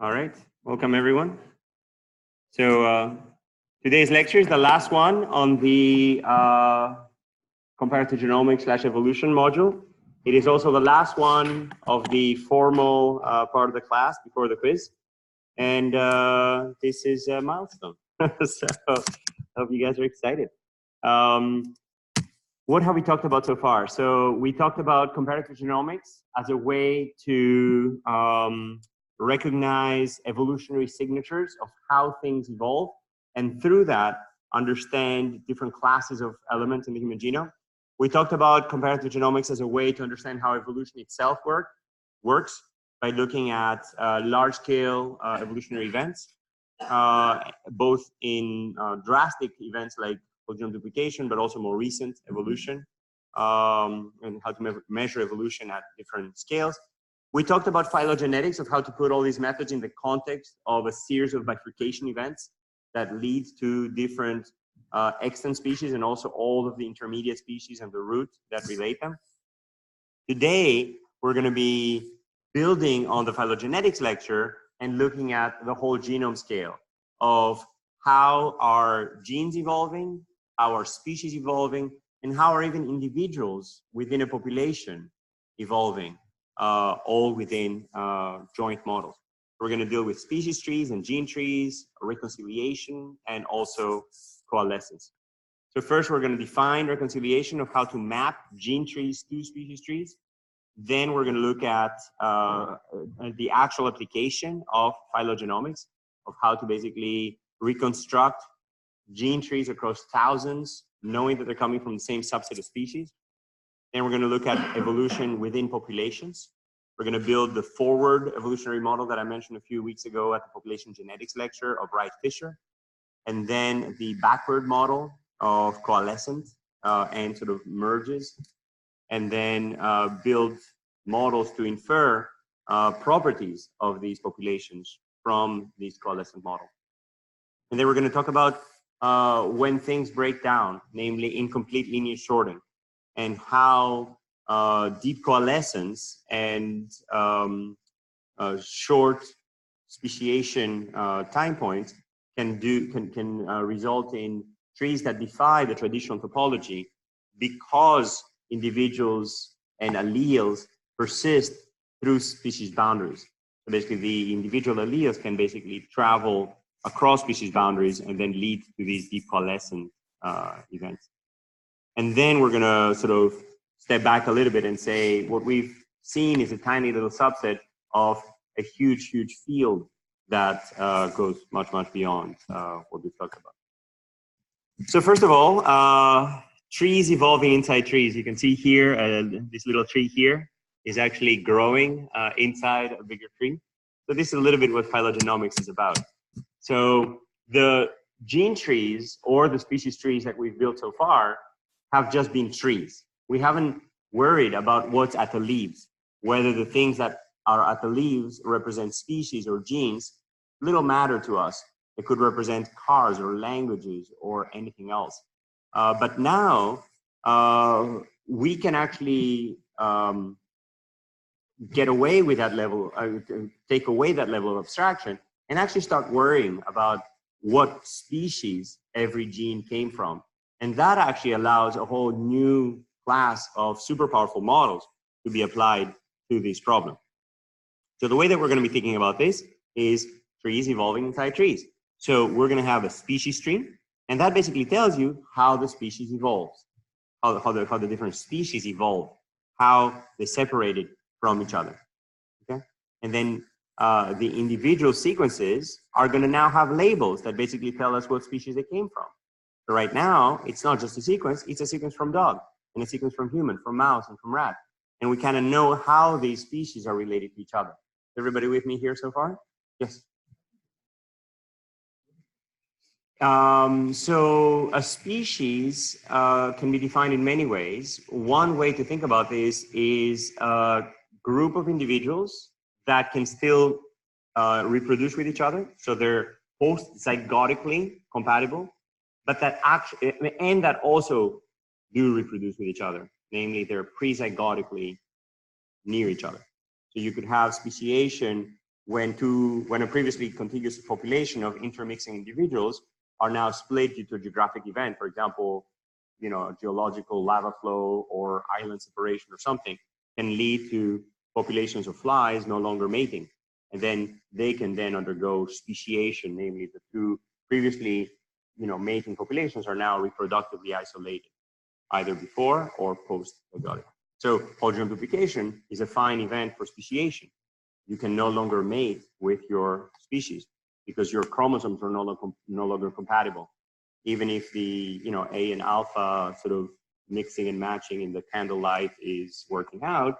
All right, welcome everyone. So today's lecture is the last one on the comparative genomics / evolution module. It is also the last one of the formal part of the class before the quiz. And this is a milestone. So I hope you guys are excited. What have we talked about so far? So we talked about comparative genomics as a way to recognize evolutionary signatures of how things evolve, and through that, understand different classes of elements in the human genome. We talked about comparative genomics as a way to understand how evolution itself works by looking at large-scale evolutionary events, both in drastic events like whole genome duplication, but also more recent evolution, and how to measure evolution at different scales. We talked about phylogenetics, of how to put all these methods in the context of a series of bifurcation events that lead to different extant species, and also all of the intermediate species and the root that relate them. Today, we're going to be building on the phylogenetics lecture and looking at the whole genome scale of how are genes evolving, how are species evolving, and how are even individuals within a population evolving, all within joint models. We're going to deal with species trees and gene trees, reconciliation, and also coalescence. So first, we're going to define reconciliation of how to map gene trees to species trees. Then we're going to look at the actual application of phylogenomics, of how to basically reconstruct gene trees across thousands, knowing that they're coming from the same subset of species. Then we're going to look at evolution within populations. We're going to build the forward evolutionary model that I mentioned a few weeks ago at the population genetics lecture of Wright-Fischer. And then the backward model of Coalescent and sort of merges. And then build models to infer properties of these populations from these Coalescent models. And then we're going to talk about when things break down, namely incomplete lineage sorting, and how deep coalescence and short speciation time points can result in trees that defy the traditional topology, because individuals and alleles persist through species boundaries. So basically, the individual alleles can basically travel across species boundaries and then lead to these deep coalescent events. And then we're going to sort of step back a little bit and say what we've seen is a tiny little subset of a huge, huge field that goes much, much beyond what we've talked about. So first of all, trees evolving inside trees. You can see here, this little tree here is actually growing inside a bigger tree. So this is a little bit what phylogenomics is about. So the gene trees or the species trees that we've built so far have just been trees. We haven't worried about what's at the leaves, whether the things that are at the leaves represent species or genes. Little matter to us. It could represent cars or languages or anything else. But now we can actually get away with that level, take away that level of abstraction, and actually start worrying about what species every gene came from. And that actually allows a whole new class of super powerful models to be applied to this problem. So the way that we're going to be thinking about this is trees evolving inside trees. So we're going to have a species tree, and that basically tells you how the species evolves, how the different species evolve, how they separated from each other. Okay, and then the individual sequences are going to now have labels that basically tell us what species they came from. So right now, it's not just a sequence, it's a sequence from dog, and a sequence from human, from mouse, and from rat. And we kind of know how these species are related to each other. Everybody with me here so far? Yes. So a species can be defined in many ways. One way to think about this is a group of individuals that can still reproduce with each other. So they're post-zygotically compatible, but that actually, and that also do reproduce with each other. Namely, they're pre-zygotically near each other. So you could have speciation when a previously contiguous population of intermixing individuals are now split due to a geographic event, for example, a geological lava flow or island separation or something, can lead to populations of flies no longer mating. And then they can then undergo speciation, namely the two previously mating populations are now reproductively isolated, either before or post-zygotic. So whole genome duplication is a fine event for speciation. You can no longer mate with your species because your chromosomes are no longer compatible. Even if the A and alpha sort of mixing and matching in the candlelight is working out,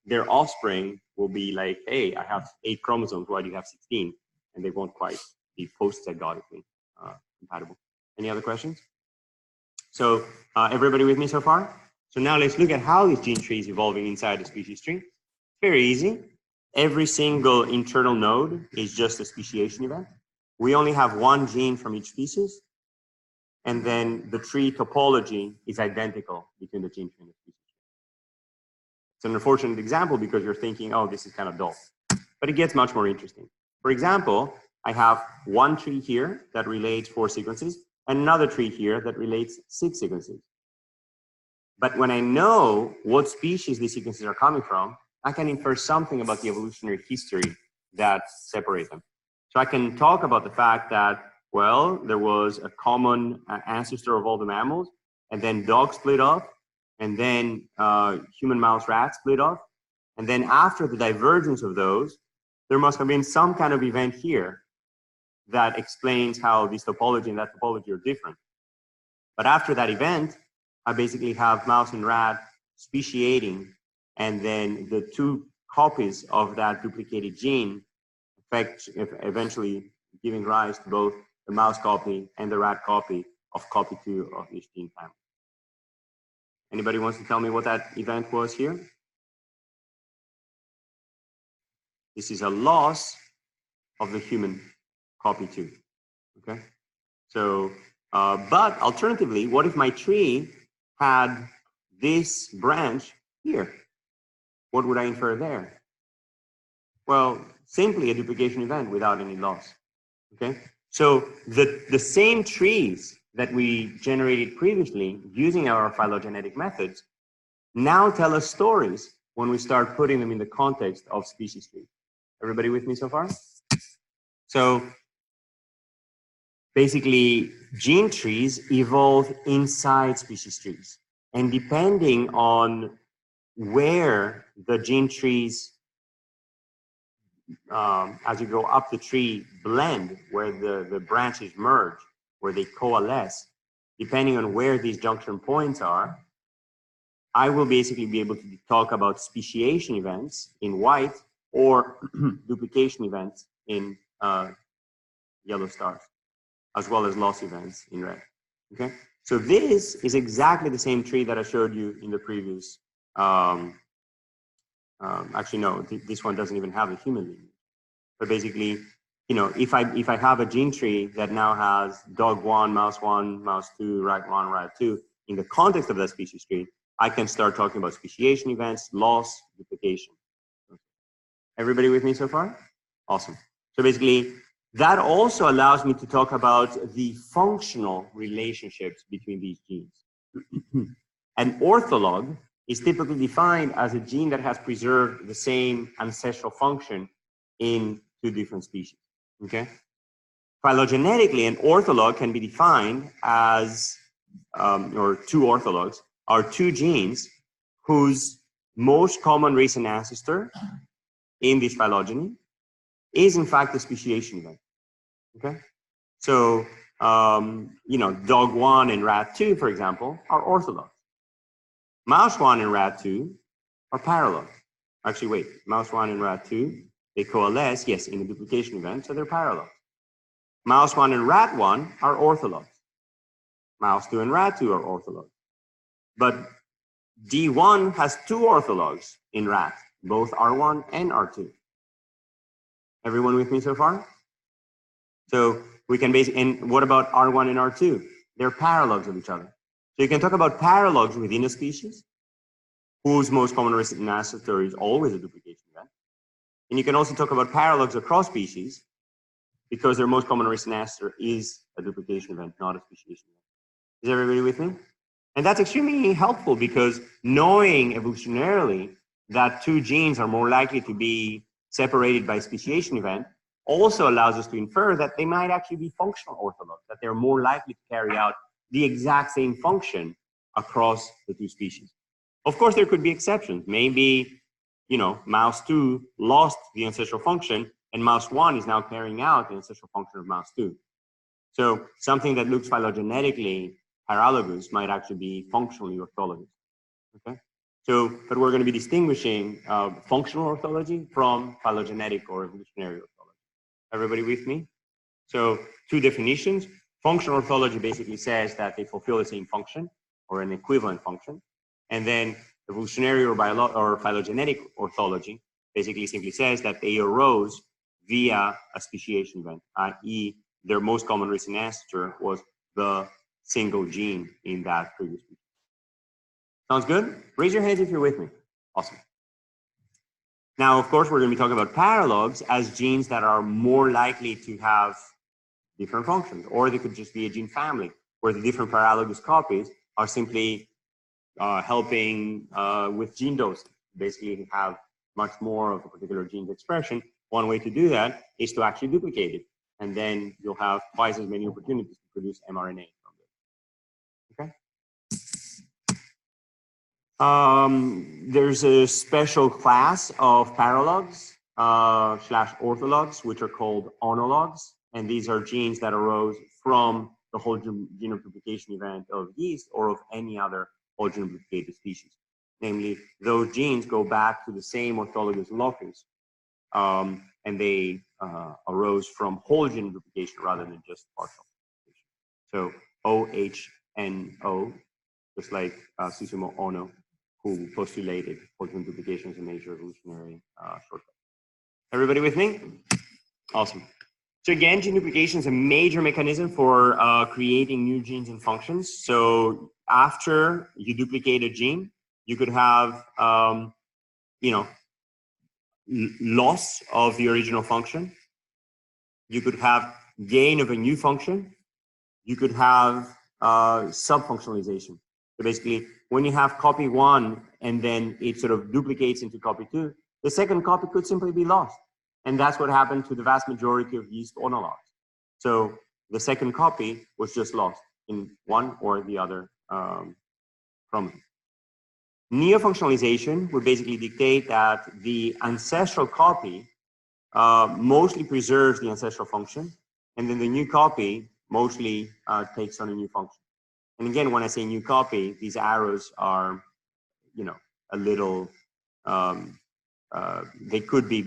their offspring will be like, hey, I have 8 chromosomes, why do you have 16? And they won't quite be post-zygotically compatible. Any other questions? So everybody with me so far? So now let's look at how this gene tree is evolving inside the species tree. Very easy. Every single internal node is just a speciation event. We only have one gene from each species. And then the tree topology is identical between the gene tree and the species tree. It's an unfortunate example because you're thinking, oh, this is kind of dull. But it gets much more interesting. For example, I have one tree here that relates 4 sequences and another tree here that relates 6 sequences. But when I know what species these sequences are coming from, I can infer something about the evolutionary history that separates them. So I can talk about the fact that, well, there was a common ancestor of all the mammals, and then dogs split off, and then human, mouse, rat split off. And then after the divergence of those, there must have been some kind of event here that explains how this topology and that topology are different. But after that event, I basically have mouse and rat speciating, and then the 2 copies of that duplicated gene eventually giving rise to both the mouse copy and the rat copy of copy 2 of this gene family. Anybody wants to tell me what that event was here? This is a loss of the human copy 2, okay? So, but alternatively, what if my tree had this branch here? What would I infer there? Well, simply a duplication event without any loss, okay? So the same trees that we generated previously using our phylogenetic methods now tell us stories when we start putting them in the context of species trees. Everybody with me so far? So basically, gene trees evolve inside species trees. And depending on where the gene trees, as you go up the tree, blend, where the branches merge, where they coalesce, depending on where these junction points are, I will basically be able to talk about speciation events in white or duplication events in yellow stars, as well as loss events in red, okay? So this is exactly the same tree that I showed you in the previous, actually no, this one doesn't even have a human lineage. But basically, if I have a gene tree that now has dog 1, mouse 2, rat 1, rat 2, in the context of that species tree, I can start talking about speciation events, loss, duplication. Everybody with me so far? Awesome. So basically, that also allows me to talk about the functional relationships between these genes. An ortholog is typically defined as a gene that has preserved the same ancestral function in 2 different species, okay? Phylogenetically, an ortholog can be defined as, or 2 orthologs, are 2 genes whose most common recent ancestor in this phylogeny is in fact the speciation event, okay? So, dog 1 and rat 2, for example, are orthologs. Mouse 1 and rat 2 are paralogs. Actually, wait, mouse 1 and rat 2, they coalesce, yes, in the duplication event, so they're paralogs. Mouse 1 and rat 1 are orthologs. Mouse 2 and rat 2 are orthologs. But D1 has 2 orthologs in rat, both R1 and R2. Everyone with me so far? So we can basically, and what about R1 and R2? They're paralogs of each other. So you can talk about paralogs within a species, whose most common recent ancestor is always a duplication event. And you can also talk about paralogs across species, because their most common recent answer is a duplication event, not a speciation event. Is everybody with me? And that's extremely helpful, because knowing evolutionarily that two genes are more likely to be separated by speciation event also allows us to infer that they might actually be functional orthologs, that they're more likely to carry out the exact same function across the two species. Of course, there could be exceptions. Maybe, you know, mouse 2 lost the ancestral function, and mouse 1 is now carrying out the ancestral function of mouse 2. So something that looks phylogenetically paralogous might actually be functionally orthologous. Okay? So, but we're going to be distinguishing functional orthology from phylogenetic or evolutionary orthology. Everybody with me? So, two definitions. Functional orthology basically says that they fulfill the same function or an equivalent function. And then evolutionary or phylogenetic orthology basically simply says that they arose via a speciation event, i.e. their most common recent ancestor was the single gene in that previous species. Sounds good? Raise your hands if you're with me. Awesome. Now, of course, we're going to be talking about paralogs as genes that are more likely to have different functions, or they could just be a gene family where the different paralogous copies are simply helping with gene dosing. Basically, have much more of a particular gene's expression. One way to do that is to actually duplicate it, and then you'll have twice as many opportunities to produce mRNA from it. Okay. There's a special class of paralogs slash orthologs, which are called onologs, and these are genes that arose from the whole genome duplication event of yeast or of any other whole genome duplicated species. Namely, those genes go back to the same orthologous locus, and they arose from whole genome duplication rather than just partial duplication. So OHNO, just like Susumu Ono, who postulated whole genome duplication as a major evolutionary shortcut. Everybody with me? Awesome. So again, gene duplication is a major mechanism for creating new genes and functions. So after you duplicate a gene, you could have, you know, loss of the original function. You could have gain of a new function. You could have subfunctionalization. So basically, when you have copy 1 and then it sort of duplicates into copy 2, the second copy could simply be lost. And that's what happened to the vast majority of yeast onologs. So the second copy was just lost in one or the other chromosome. Neofunctionalization would basically dictate that the ancestral copy mostly preserves the ancestral function, and then the new copy mostly takes on a new function. And again, when I say new copy, these arrows are, you know, a little, they could be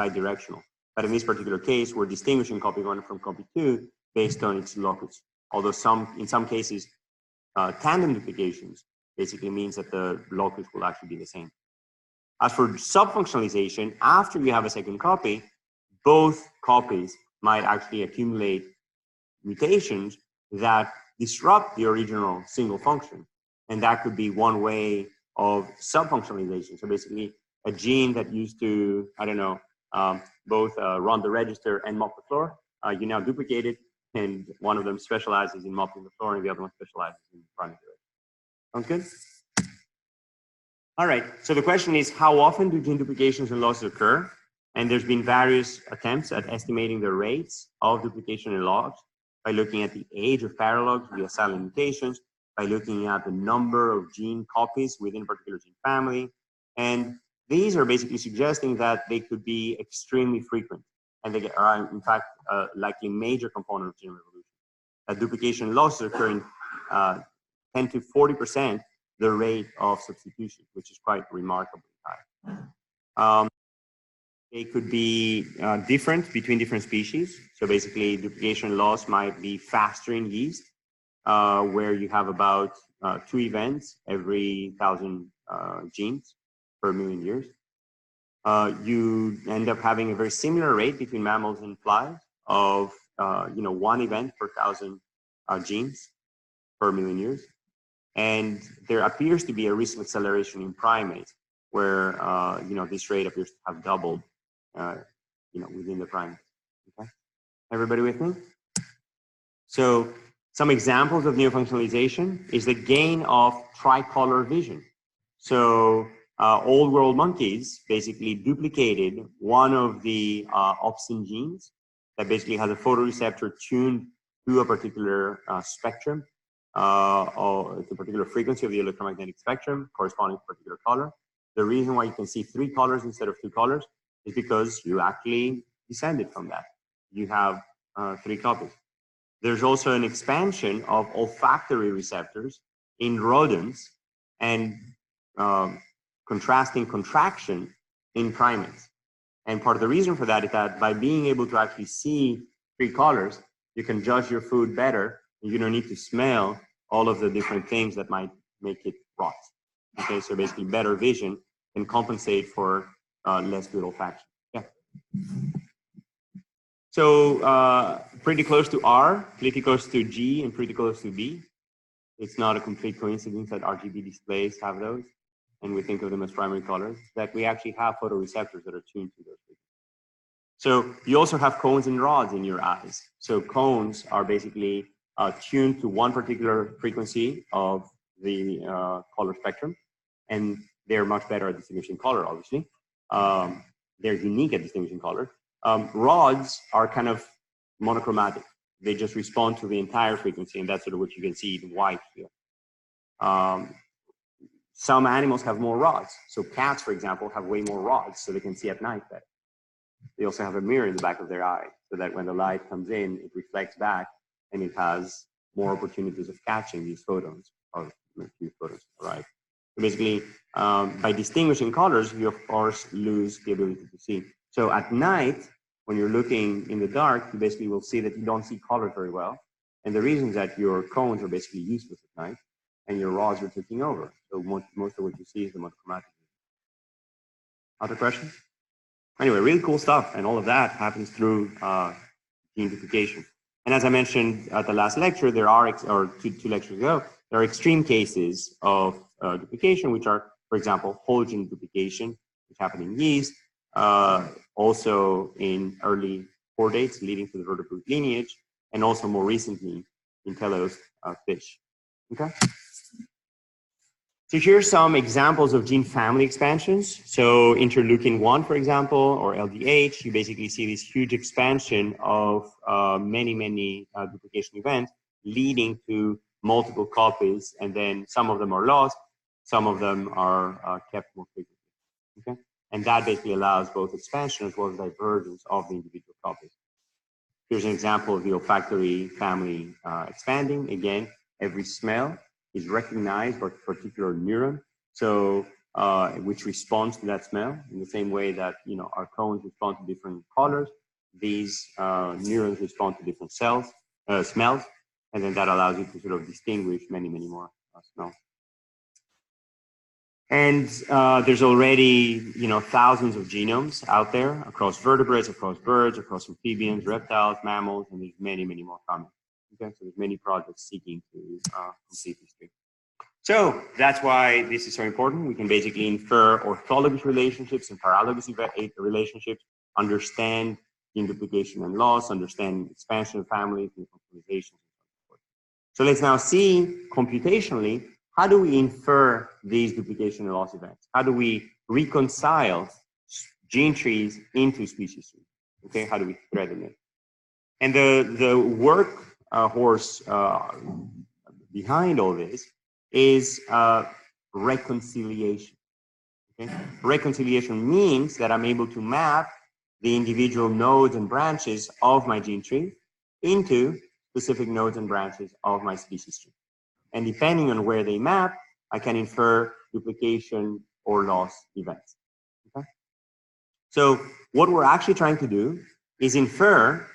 bidirectional. But in this particular case, we're distinguishing copy 1 from copy 2 based on its locus. Although in some cases, tandem duplications basically means that the locus will actually be the same. As for subfunctionalization, after you have a second copy, both copies might actually accumulate mutations that disrupt the original single function. And that could be one way of subfunctionalization. So basically, a gene that used to, I don't know, both run the register and mop the floor, you now duplicate it, and one of them specializes in mopping the floor and the other one specializes in running the register. Sounds good? All right, so the question is, how often do gene duplications and losses occur? And there's been various attempts at estimating the rates of duplication and loss by looking at the age of paralogs via silent mutations, by looking at the number of gene copies within a particular gene family. And these are basically suggesting that they could be extremely frequent, and they are, in fact, likely major component of genome evolution. That duplication and losses occur in 10 to 40% the rate of substitution, which is quite remarkably high. They could be different between different species. So basically, duplication loss might be faster in yeast, where you have about 2 events every 1,000 genes per million years. You end up having a very similar rate between mammals and flies of 1 event per 1,000 genes per million years. And there appears to be a recent acceleration in primates where this rate appears to have doubled within the prime. Okay, everybody with me? So some examples of neofunctionalization is the gain of tricolor vision. So old world monkeys basically duplicated one of the opsin genes that basically has a photoreceptor tuned to a particular spectrum or the particular frequency of the electromagnetic spectrum corresponding to a particular color. The reason why you can see 3 colors instead of 2 colors is because you actually descended from that. You have 3 copies. There's also an expansion of olfactory receptors in rodents and contrasting contraction in primates. And part of the reason for that is that by being able to actually see 3 colors, you can judge your food better. And you don't need to smell all of the different things that might make it rot. Okay, so basically better vision can compensate for less good olfaction. Yeah. So pretty close to R, pretty close to G, and pretty close to B. It's not a complete coincidence that RGB displays have those, and we think of them as primary colors, that we actually have photoreceptors that are tuned to those frequencies. So you also have cones and rods in your eyes. So cones are basically tuned to one particular frequency of the color spectrum, and they're much better at distinguishing color, obviously. They're unique at distinguishing color. Rods are kind of monochromatic. They just respond to the entire frequency, and that's sort of what you can see in white here. Some animals have more rods. So cats, for example, have way more rods, so they can see at night better. They also have a mirror in the back of their eye, so that when the light comes in, it reflects back, and it has more opportunities of catching these photons, or a few photons, right? So basically, by distinguishing colors, you of course lose the ability to see. So at night, when you're looking in the dark, you basically will see that you don't see colors very well. And the reason is that your cones are basically useless at night, and your rods are taking over. So most of what you see is the monochromatic. Other questions? Anyway, really cool stuff, and all of that happens through gene duplication. And as I mentioned at the last lecture, there are, or two lectures ago, there are extreme cases of duplication, which are, for example, whole gene duplication, which happen in yeast, also in early chordates leading to the vertebrate lineage, and also more recently in teleost fish. Okay. So here's some examples of gene family expansions. So interleukin-1, for example, or LDH, you basically see this huge expansion of many duplication events leading to multiple copies, and then some of them are lost, some of them are kept more frequently. Okay? And that basically allows both expansion as well as divergence of the individual copies. Here's an example of the olfactory family expanding. Again, every smell is recognized by a particular neuron, so which responds to that smell in the same way that our cones respond to different colors. These neurons respond to different smells, and then that allows you to sort of distinguish many more smells. And there's already thousands of genomes out there across vertebrates, across birds, across amphibians, reptiles, mammals, and there's many more coming. Okay, so there's many projects seeking to complete this tree. So that's why this is so important. We can basically infer orthologous relationships and paralogous relationships, understand gene duplication and loss, understand expansion of families and functionalization, and so forth. So let's now see computationally, how do we infer these duplication and loss events? How do we reconcile gene trees into species trees? Okay, how do we thread them in? And the work horse behind all this is reconciliation. Okay? Reconciliation means that I'm able to map the individual nodes and branches of my gene tree into specific nodes and branches of my species tree. And depending on where they map, I can infer duplication or loss events. Okay? So what we're actually trying to do is infer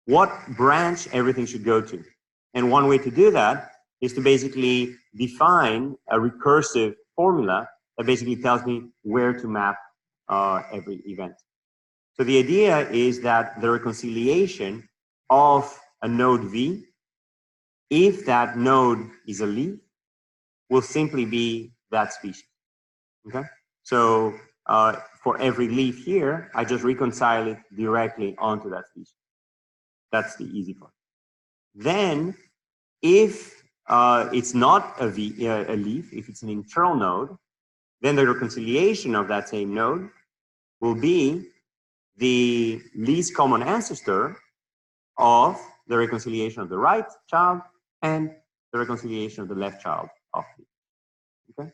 what branch everything should go to. And one way to do that is to basically define a recursive formula that basically tells me where to map every event. So the idea is that the reconciliation of a node V, if that node is a leaf, will simply be that species. Okay? So for every leaf here, I just reconcile it directly onto that species. That's the easy part. Then, if it's not a leaf, if it's an internal node, then the reconciliation of that same node will be the least common ancestor of the reconciliation of the right child and the reconciliation of the left child of the. Okay,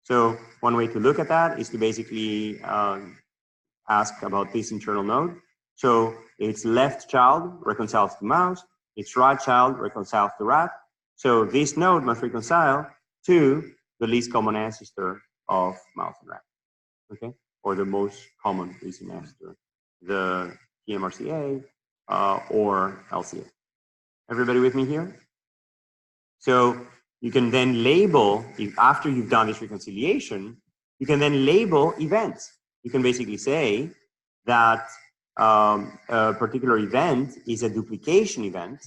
so one way to look at that is to basically ask about this internal node. So its left child reconciles to mouse, its right child reconciles to rat. So this node must reconcile to the least common ancestor of mouse and rat. Okay, or the most common recent ancestor, the PMRCA or LCA. Everybody with me here? So you can then label, after you've done this reconciliation, you can then label events. You can basically say that a particular event is a duplication event,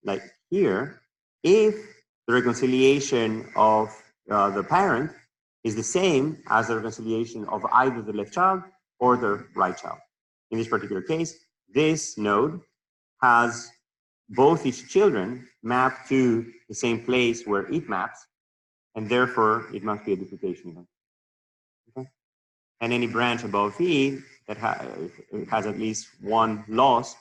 like here, if the reconciliation of the parent is the same as the reconciliation of either the left child or the right child. In this particular case, this node has both its children mapped to the same place where it maps, and therefore it must be a duplication event. Okay? And any branch above V that has at least one loss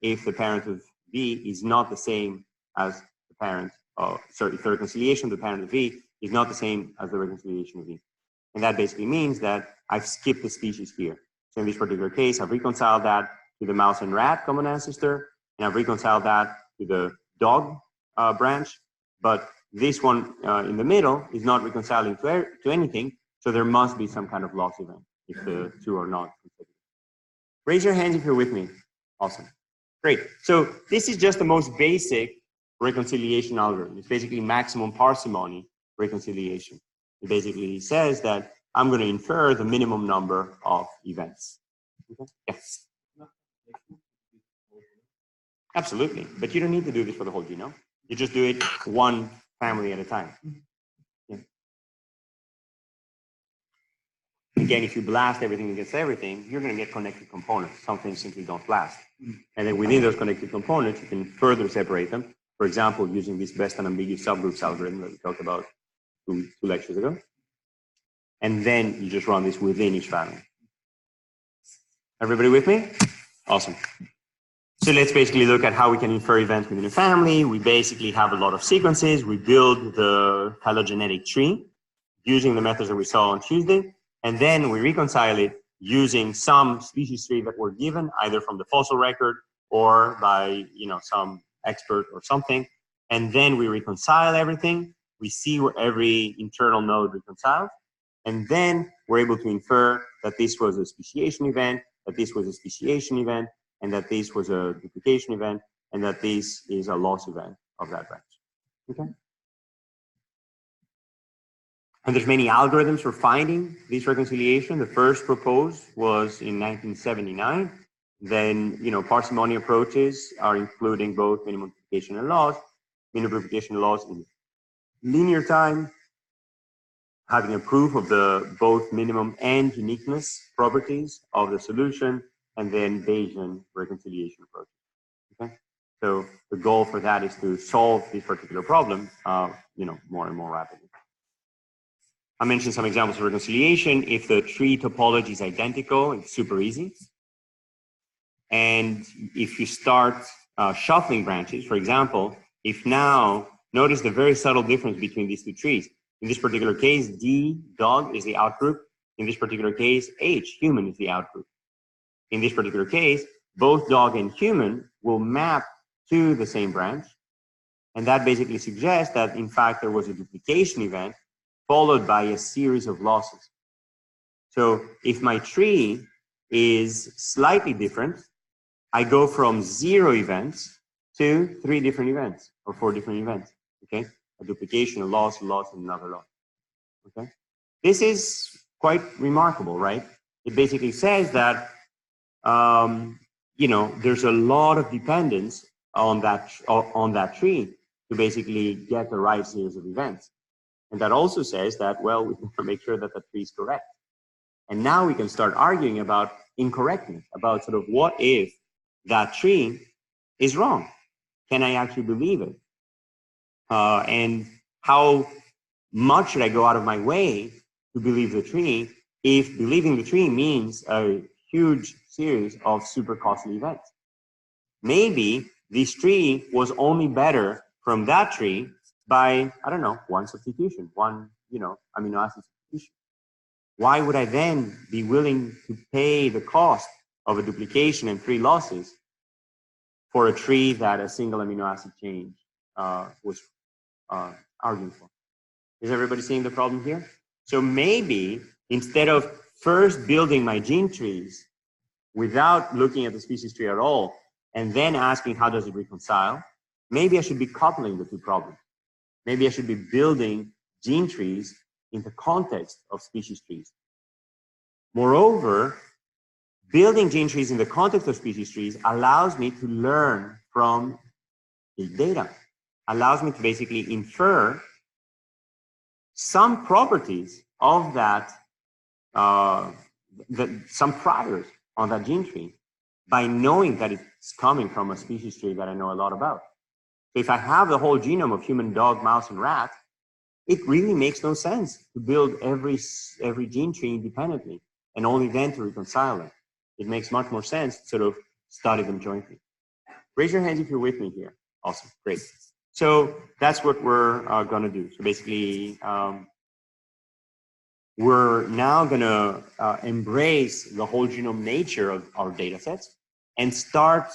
if the parent of V is not the same as the parent of, sorry, if the reconciliation of the parent of V is not the same as the reconciliation of V. And that basically means that I've skipped the species here. So in this particular case, I've reconciled that to the mouse and rat common ancestor, and I've reconciled that to the dog branch, but this one in the middle is not reconciling to anything, so there must be some kind of loss event if the two are not consecutive. Raise your hands if you're with me. Awesome. Great. So this is just the most basic reconciliation algorithm. It's basically maximum parsimony reconciliation. It basically says that I'm going to infer the minimum number of events. Okay? Yes. Absolutely, but you don't need to do this for the whole genome. You just do it one family at a time. Yeah. Again, if you blast everything against everything, you're going to get connected components. Some things simply don't blast. And then within those connected components, you can further separate them. For example, using this best unambiguous subgroups algorithm that we talked about two lectures ago. And then you just run this within each family. Everybody with me? Awesome. So let's basically look at how we can infer events within a family. We basically have a lot of sequences. We build the phylogenetic tree using the methods that we saw on Tuesday. And then we reconcile it using some species tree that were given either from the fossil record or by some expert or something. And then we reconcile everything. We see where every internal node reconciles. And then we're able to infer that this was a speciation event, that this was a speciation event, and that this was a duplication event, and that this is a loss event of that branch. Okay? And there's many algorithms for finding this reconciliation. The first proposed was in 1979. Then, parsimony approaches are including both minimum duplication and loss, minimum duplication and loss in linear time, having a proof of the both minimum and uniqueness properties of the solution, and then Bayesian reconciliation approach. Okay, so the goal for that is to solve this particular problem, more and more rapidly. I mentioned some examples of reconciliation. If the tree topology is identical, it's super easy. And if you start shuffling branches, for example, if now notice the very subtle difference between these two trees. In this particular case, D, dog, is the outgroup. In this particular case, H, human, is the outgroup. In this particular case, both dog and human will map to the same branch. And that basically suggests that, in fact, there was a duplication event followed by a series of losses. So if my tree is slightly different, I go from 0 events to 3 different events or 4 different events. Okay, a duplication, a loss, and another loss. Okay, this is quite remarkable, right? It basically says that there's a lot of dependence on that tree to basically get the right series of events. And that also says that, well, we can make sure that the tree is correct. And now we can start arguing about incorrectness, about sort of what if that tree is wrong? Can I actually believe it? And how much should I go out of my way to believe the tree if believing the tree means a huge series of super costly events? Maybe this tree was only better from that tree by, I don't know, one substitution, one, amino acid substitution. Why would I then be willing to pay the cost of a duplication and 3 losses for a tree that a single amino acid change was arguing for? Is everybody seeing the problem here? So maybe instead of first building my gene trees without looking at the species tree at all, and then asking how does it reconcile, maybe I should be coupling the 2 problems. Maybe I should be building gene trees in the context of species trees. Moreover, building gene trees in the context of species trees allows me to learn from big data, allows me to basically infer some properties of that, some priors on that gene tree by knowing that it's coming from a species tree that I know a lot about. So if I have the whole genome of human, dog, mouse, and rat, it really makes no sense to build every gene tree independently and only then to reconcile them. It makes much more sense to sort of study them jointly. Raise your hands if you're with me here. Awesome, great. So that's what we're gonna do. So basically, we're now gonna embrace the whole genome nature of our data sets and start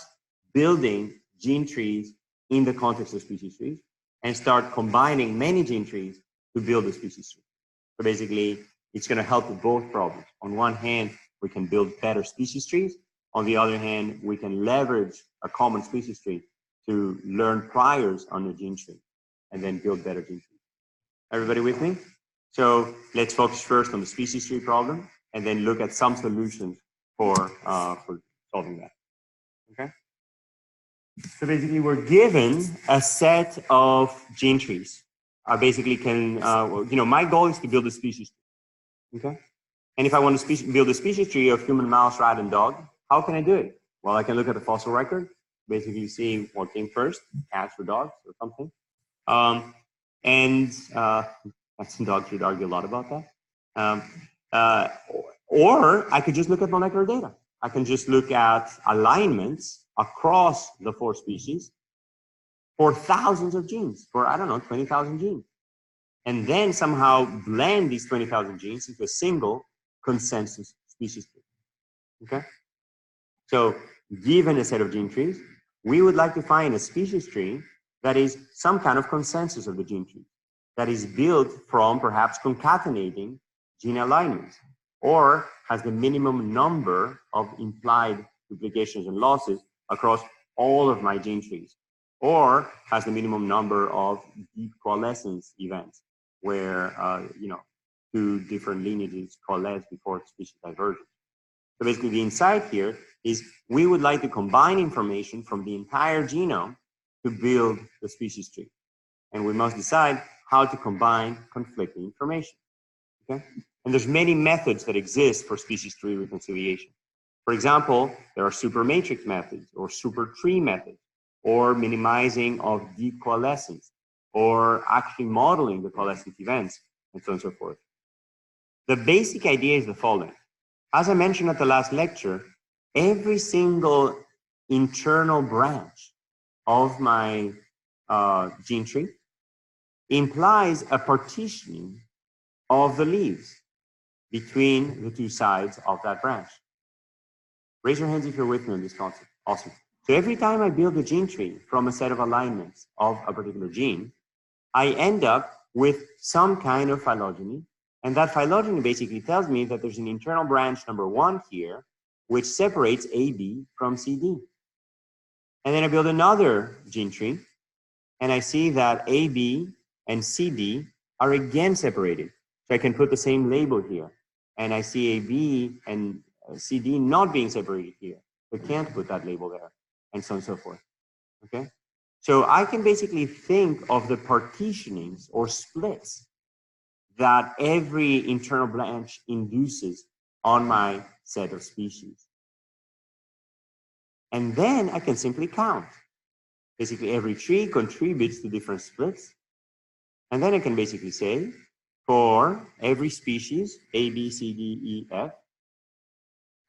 building gene trees in the context of species trees and start combining many gene trees to build a species tree. So basically, it's gonna help with both problems. On one hand, we can build better species trees. On the other hand, we can leverage a common species tree to learn priors on the gene tree and then build better gene trees. Everybody with me? So let's focus first on the species tree problem and then look at some solutions for solving that. Okay? So basically, we're given a set of gene trees. I basically can, my goal is to build a species tree. Okay? And if I want to build a species tree of human, mouse, rat, and dog, how can I do it? Well, I can look at the fossil record, basically see what came first, cats or dogs or something. Cats and dogs would argue a lot about that. Or I could just look at molecular data. I can just look at alignments across the 4 species for thousands of genes, for, 20,000 genes. And then somehow blend these 20,000 genes into a single consensus species tree. Okay? So given a set of gene trees, we would like to find a species tree that is some kind of consensus of the gene tree, that is built from perhaps concatenating gene alignments, or has the minimum number of implied duplications and losses across all of my gene trees, or has the minimum number of deep coalescence events where 2 different lineages coalesce before species divergence. So basically the insight here is we would like to combine information from the entire genome to build the species tree. And we must decide how to combine conflicting information. Okay? And there's many methods that exist for species tree reconciliation. For example, there are supermatrix methods or supertree methods, or minimizing of deep coalescence, or actually modeling the coalescent events, and so on and so forth. The basic idea is the following. As I mentioned at the last lecture, every single internal branch of my gene tree implies a partitioning of the leaves between the 2 sides of that branch. Raise your hands if you're with me on this concept. Awesome. So every time I build a gene tree from a set of alignments of a particular gene, I end up with some kind of phylogeny. And that phylogeny basically tells me that there's an internal branch number 1 here, which separates AB from CD. And then I build another gene tree, and I see that AB and CD are again separated. So I can put the same label here. And I see AB and CD not being separated here. I can't put that label there, and so on and so forth. Okay? So I can basically think of the partitionings or splits that every internal branch induces on my set of species. And then I can simply count. Basically, every tree contributes to different splits. And then I can basically say, for every species, A, B, C, D, E, F,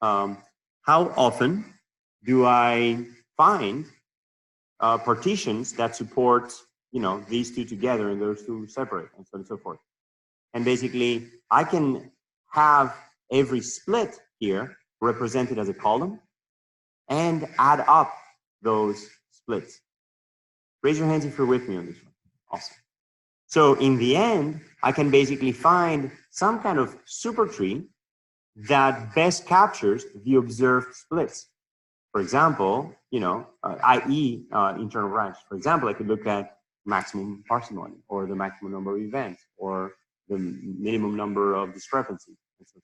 how often do I find partitions that support, these two together and those two separate, and so on and so forth. And basically, I can have every split here represented as a column and add up those splits. Raise your hands if you're with me on this one. Awesome. So in the end, I can basically find some kind of super tree that best captures the observed splits. For example, i.e. Internal branch. For example, I could look at maximum parsimony, or the maximum number of events, or the minimum number of discrepancies, and so forth.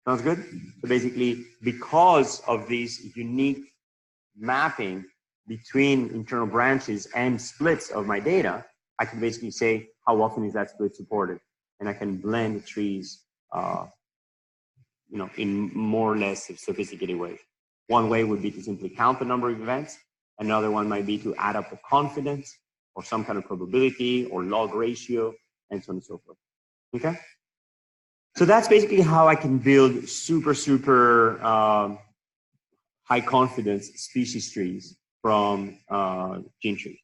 Sounds good? So basically, because of this unique mapping between internal branches and splits of my data, I can basically say how often is that split supported, and I can blend trees, in more or less sophisticated ways. One way would be to simply count the number of events. Another one might be to add up the confidence, or some kind of probability, or log ratio, and so on and so forth. Okay? So that's basically how I can build super high confidence species trees from gene trees.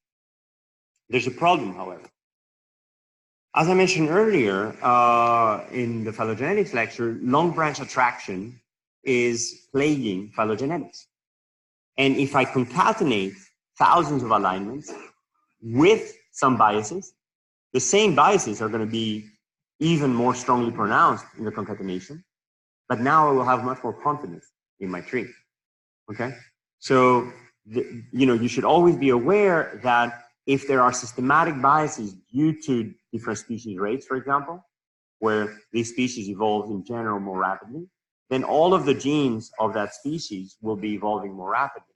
There's a problem, however. As I mentioned earlier in the phylogenetics lecture, long branch attraction is plaguing phylogenetics. And if I concatenate thousands of alignments with some biases, the same biases are going to be even more strongly pronounced in the concatenation, but now I will have much more confidence in my tree. Okay? So, you should always be aware that if there are systematic biases due to different species rates, for example, where these species evolve in general more rapidly, then all of the genes of that species will be evolving more rapidly.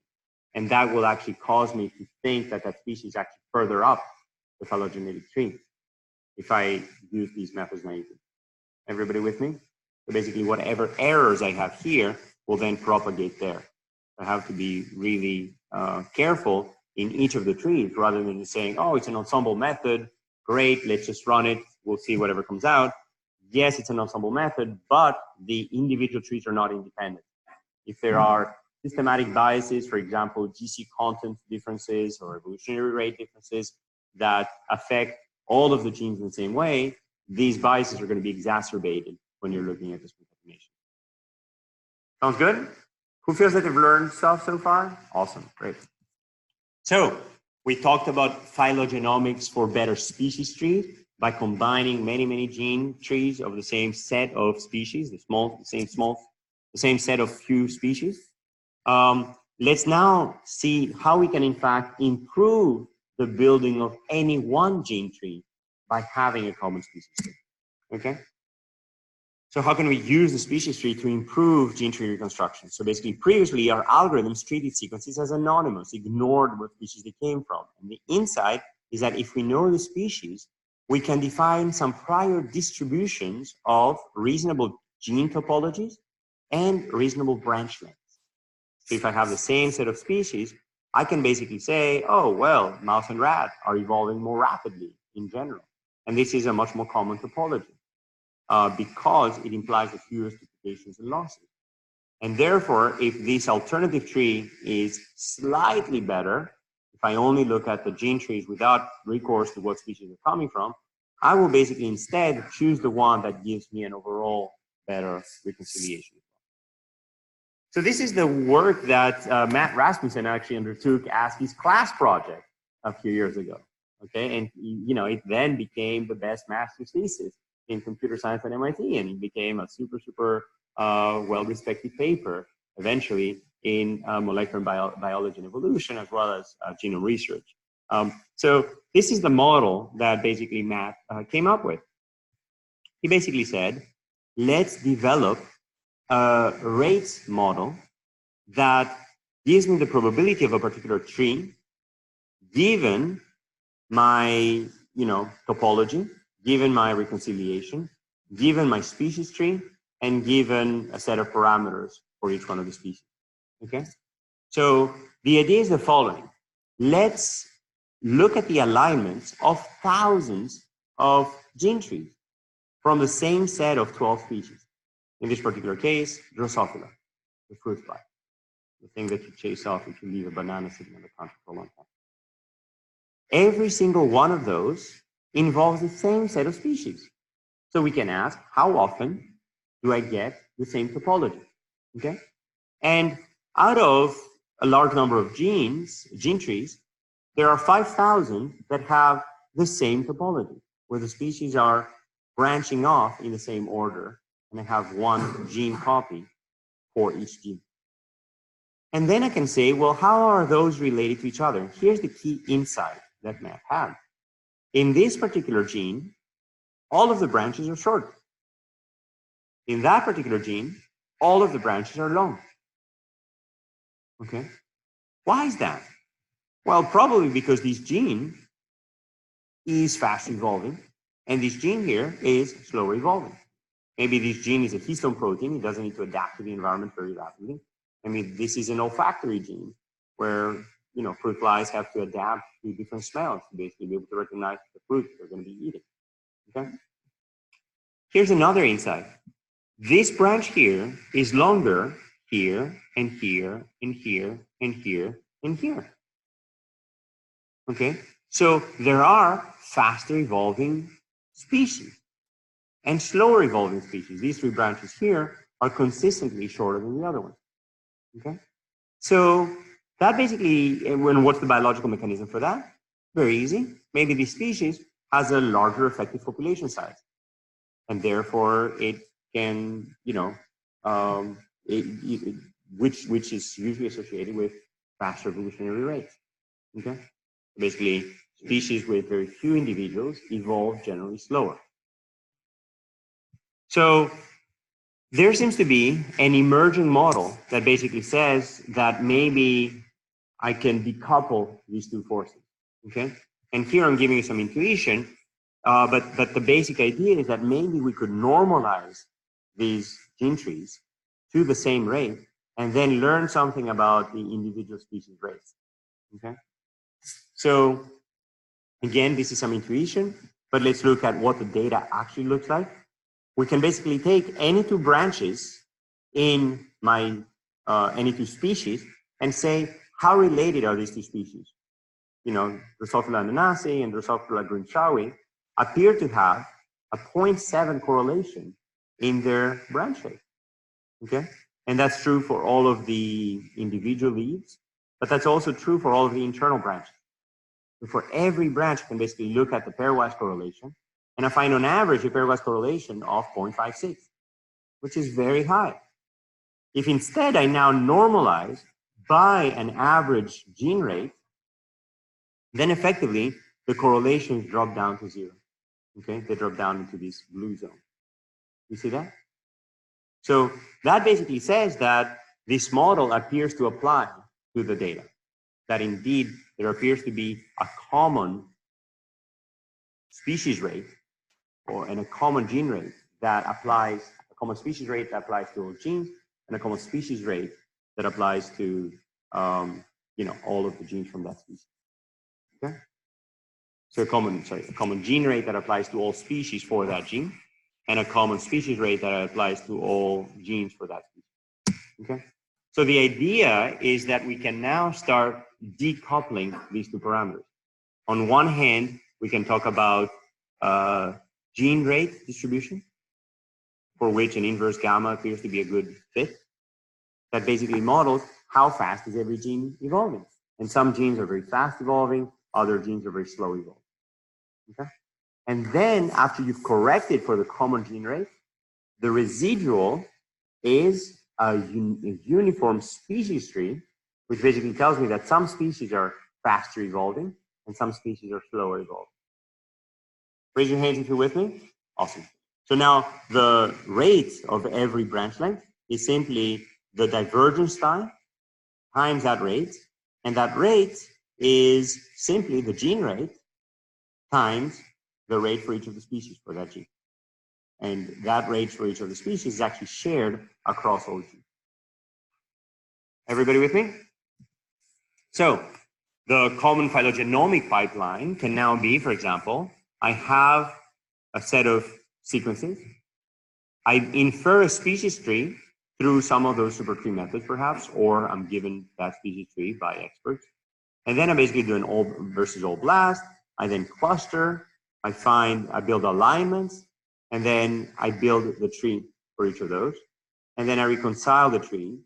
And that will actually cause me to think that that species is actually further up the phylogenetic tree if I use these methods naively. Everybody with me? So basically, whatever errors I have here will then propagate there. I have to be really careful in each of the trees rather than just saying, oh, it's an ensemble method. Great, let's just run it. We'll see whatever comes out. Yes, it's an ensemble method, but the individual trees are not independent. If there are systematic biases, for example, GC content differences or evolutionary rate differences that affect all of the genes in the same way, these biases are going to be exacerbated when you're looking at this concatenation. Sounds good? Who feels that they've learned stuff so far? Awesome, great. So we talked about phylogenomics for better species trees by combining many gene trees of the same set of species, the same set of few species. Let's now see how we can in fact improve the building of any one gene tree by having a common species tree. Okay? So how can we use the species tree to improve gene tree reconstruction? So basically, previously, our algorithms treated sequences as anonymous, ignored what species they came from. And the insight is that if we know the species, we can define some prior distributions of reasonable gene topologies and reasonable branch lengths. So if I have the same set of species, I can basically say, oh, well, mouse and rat are evolving more rapidly in general. And this is a much more common topology. Because it implies the fewest duplications and losses. And therefore, if this alternative tree is slightly better, if I only look at the gene trees without recourse to what species they're coming from, I will basically instead choose the one that gives me an overall better reconciliation. So this is the work that Matt Rasmussen actually undertook as his class project a few years ago. Okay, and it then became the best master's thesis in computer science at MIT, and it became a super well-respected paper eventually in molecular biology and evolution, as well as genome research. So this is the model that basically Matt came up with. He basically said, let's develop a rates model that gives me the probability of a particular tree given my topology, given my reconciliation, given my species tree, and given a set of parameters for each one of the species. Okay? So the idea is the following. Let's look at the alignments of thousands of gene trees from the same set of 12 species. In this particular case, Drosophila, the fruit fly, the thing that you chase off if you leave a banana sitting on the counter for a long time. Every single one of those involves the same set of species. So we can ask, how often do I get the same topology? Okay? And out of a large number of gene trees, there are 5,000 that have the same topology, where the species are branching off in the same order, and I have one gene copy for each gene. And then I can say, well, how are those related to each other? Here's the key insight that math had. In this particular gene, all of the branches are short. In that particular gene, all of the branches are long. Okay? Why is that? Well, probably because this gene is fast evolving, and this gene here is slower evolving. Maybe this gene is a histone protein. It doesn't need to adapt to the environment very rapidly. I mean, this is an olfactory gene where, you know, fruit flies have to adapt to different smells to basically be able to recognize the fruit they're going to be eating. Okay? Here's another insight. This branch here is longer here and here and here and here and here. Okay? So there are faster evolving species and slower evolving species. These three branches here are consistently shorter than the other ones. Okay? So that basically, and what's the biological mechanism for that? Very easy. Maybe this species has a larger effective population size, and therefore it can, you know, which is usually associated with faster evolutionary rates. Okay? Basically, species with very few individuals evolve generally slower. So there seems to be an emergent model that basically says that maybe I can decouple these two forces. Okay? And here I'm giving you some intuition, but the basic idea is that maybe we could normalize these gene trees to the same rate and then learn something about the individual species rates. Okay? So again, this is some intuition, but let's look at what the data actually looks like. We can basically take any two branches in my any two species and say, how related are these two species? You know, Drosophila ananasi and Drosophila grinshawi appear to have a 0.7 correlation in their branch shape. Okay? And that's true for all of the individual leaves, but that's also true for all of the internal branches. So for every branch, I can basically look at the pairwise correlation, and I find on average a pairwise correlation of 0.56, which is very high. If instead I now normalize by an average gene rate, then effectively the correlations drop down to 0. Okay, they drop down into this blue zone. You see that? So that basically says that this model appears to apply to the data, that indeed there appears to be a common species rate and a common gene rate that applies, a common species rate that applies to all genes, and a common species rate that applies to you know, all of the genes from that species. Okay? So a common gene rate that applies to all species for that gene, and a common species rate that applies to all genes for that species. Okay? So the idea is that we can now start decoupling these two parameters. On one hand, we can talk about gene rate distribution, for which an inverse gamma appears to be a good fit, that basically models how fast is every gene evolving. And some genes are very fast evolving, other genes are very slow evolving. Okay? And then after you've corrected for the common gene rate, the residual is a uniform species tree, which basically tells me that some species are faster evolving and some species are slower evolving. Raise your hands if you're with me. Awesome. So now the rate of every branch length is simply the divergence time times that rate, and that rate is simply the gene rate times the rate for each of the species for that gene. And that rate for each of the species is actually shared across all genes. Everybody with me? So the common phylogenomic pipeline can now be, for example, I have a set of sequences. I infer a species tree through some of those supertree methods, perhaps, or I'm given that species tree by experts. And then I basically do an all versus all blast. I then cluster. I build alignments, and then I build the tree for each of those. And then I reconcile the tree.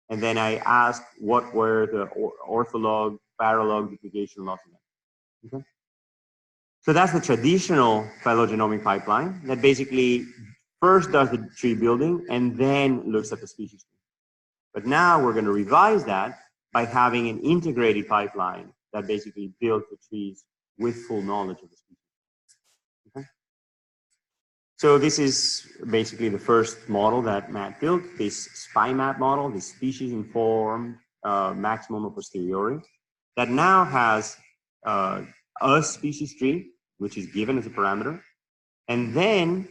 And then I ask what were the ortholog, paralog, duplication, loss events. Okay? So that's the traditional phylogenomic pipeline that basically first does the tree building and then looks at the species tree. But now we're going to revise that by having an integrated pipeline that basically builds the trees with full knowledge of the species. Okay? So this is basically the first model that Matt built, this SPI-MAP model, this species-informed maximum a posteriori, that now has a species tree, which is given as a parameter, and then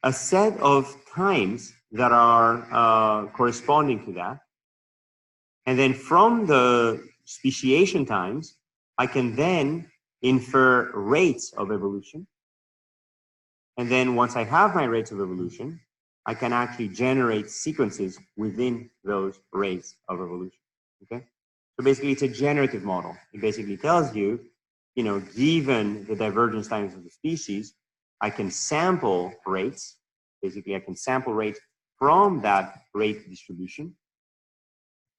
a set of times that are corresponding to that. And then from the speciation times, I can then infer rates of evolution. And then once I have my rates of evolution, I can actually generate sequences within those rates of evolution. Okay? So basically, it's a generative model. It basically tells you, given the divergence times of the species, I can sample rates. Basically, I can sample rates from that rate distribution.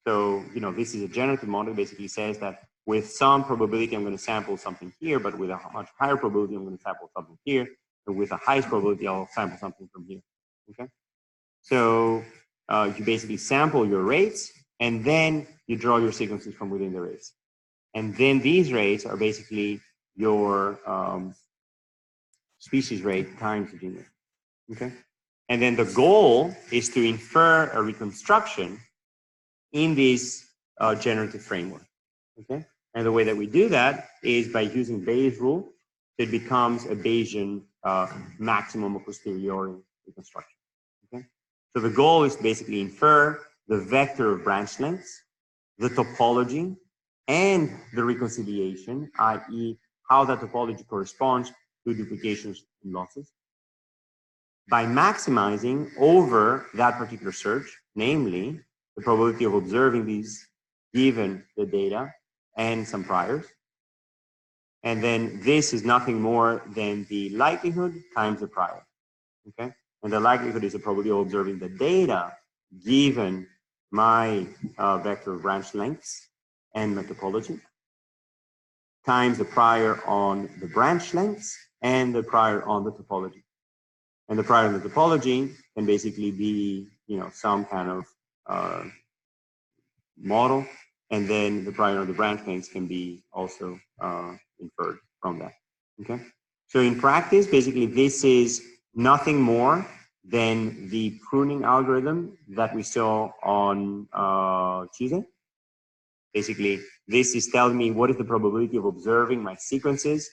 So, this is a generative model. It basically says that with some probability, I'm going to sample something here, but with a much higher probability, I'm going to sample something here. And with the highest probability, I'll sample something from here. Okay? So you basically sample your rates, and then you draw your sequences from within the rates. And then these rates are basically your species rate times the gene rate. Okay? And then the goal is to infer a reconstruction in this generative framework. Okay? And the way that we do that is by using Bayes' rule. It becomes a Bayesian maximum a posteriori reconstruction. Okay? So the goal is to basically infer the vector of branch lengths, the topology, and the reconciliation, i.e. how that topology corresponds to duplications and losses, by maximizing over that particular search, namely the probability of observing these given the data and some priors. And then this is nothing more than the likelihood times the prior. Okay? And the likelihood is the probability of observing the data given my vector of branch lengths and my topology times the prior on the branch lengths and the prior on the topology. And the prior on the topology can basically be, some kind of model, and then the prior on the branch lengths can be also inferred from that. Okay. So in practice, basically, this is nothing more than the pruning algorithm that we saw on Tuesday. Basically, this is telling me what is the probability of observing my sequences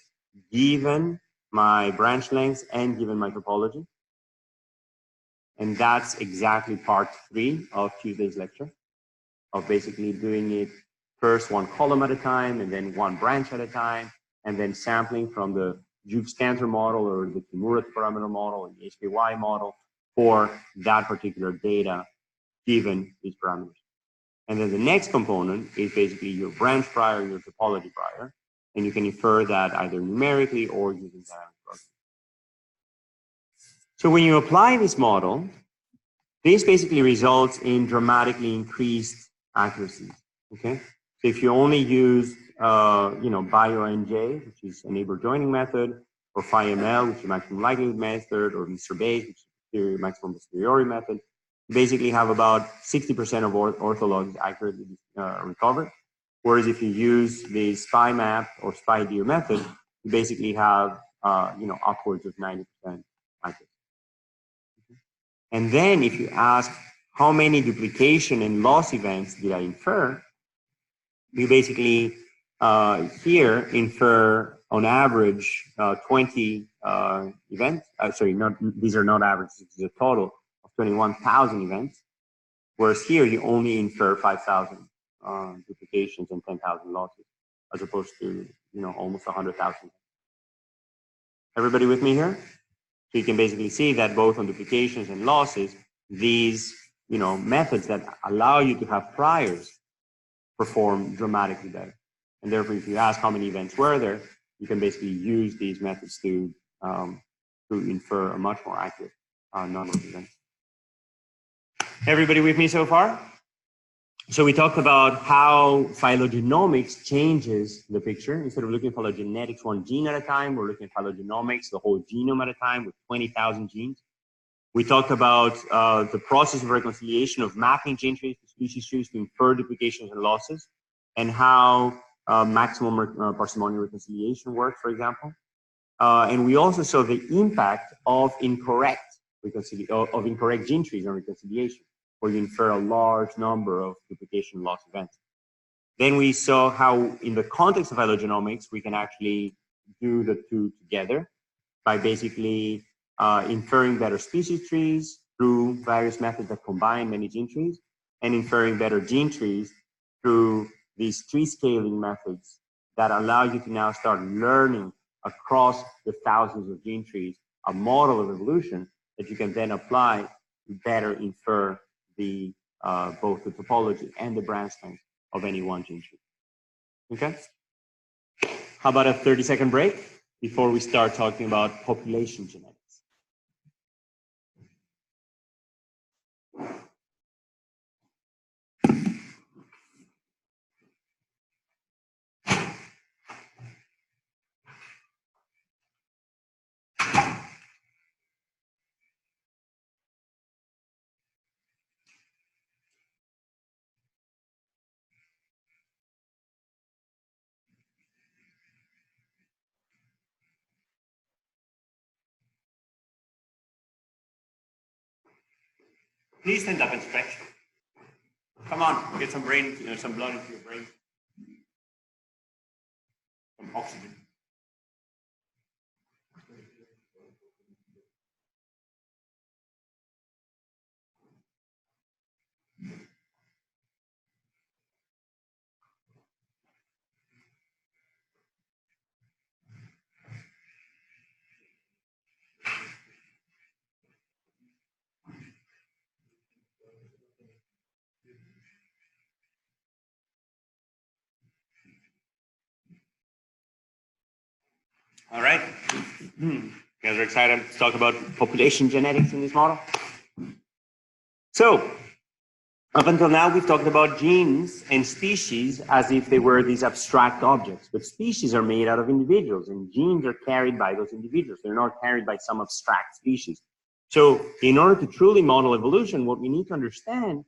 given my branch lengths and given my topology. And that's exactly part 3 of Tuesday's lecture, of basically doing it first one column at a time, and then one branch at a time, and then sampling from the Jukes-Cantor model or the Kimura parameter model and the HKY model for that particular data given these parameters. And then the next component is basically your branch prior, your topology prior, and you can infer that either numerically or using dynamic programming. So when you apply this model, this basically results in dramatically increased accuracy. Okay, so if you only use BioNJ, which is a neighbor joining method, or PhiML, which is a maximum likelihood method, or Mr. Bayes, which is a maximum posteriori method, you basically have about 60% of orthologs accurately recovered. Whereas if you use the SPI-MAP or SPI-DIR method, you basically have upwards of 90% accuracy. And then if you ask how many duplication and loss events did I infer, you basically here infer on average 20 events. Sorry, these are not averages. This is a total of 21,000 events. Whereas here you only infer 5,000 duplications and 10,000 losses, as opposed to almost 100,000. Everybody with me here? So you can basically see that both on duplications and losses, these methods that allow you to have priors perform dramatically better. And therefore, if you ask how many events were there, you can basically use these methods to infer a much more accurate number of events. Everybody with me so far? So we talked about how phylogenomics changes the picture. Instead of looking at phylogenetics one gene at a time, we're looking at phylogenomics, the whole genome at a time with 20,000 genes. We talked about the process of reconciliation of mapping gene trees to species trees to infer duplications and losses, and how maximum parsimony reconciliation works, for example. And we also saw the impact of incorrect gene trees on reconciliation, where you infer a large number of duplication loss events. Then we saw how, in the context of phylogenomics, we can actually do the two together by basically inferring better species trees through various methods that combine many gene trees, and inferring better gene trees through these tree scaling methods that allow you to now start learning across the thousands of gene trees a model of evolution that you can then apply to better infer the both the topology and the branch length of any one gene tree. Okay? How about a 30-second break before we start talking about population genetics? Please stand up and stretch. Come on, get some brain, some blood into your brain. Some oxygen. All right. You guys are excited to talk about population genetics in this model? So, up until now, we've talked about genes and species as if they were these abstract objects. But species are made out of individuals, and genes are carried by those individuals. They're not carried by some abstract species. So, in order to truly model evolution, what we need to understand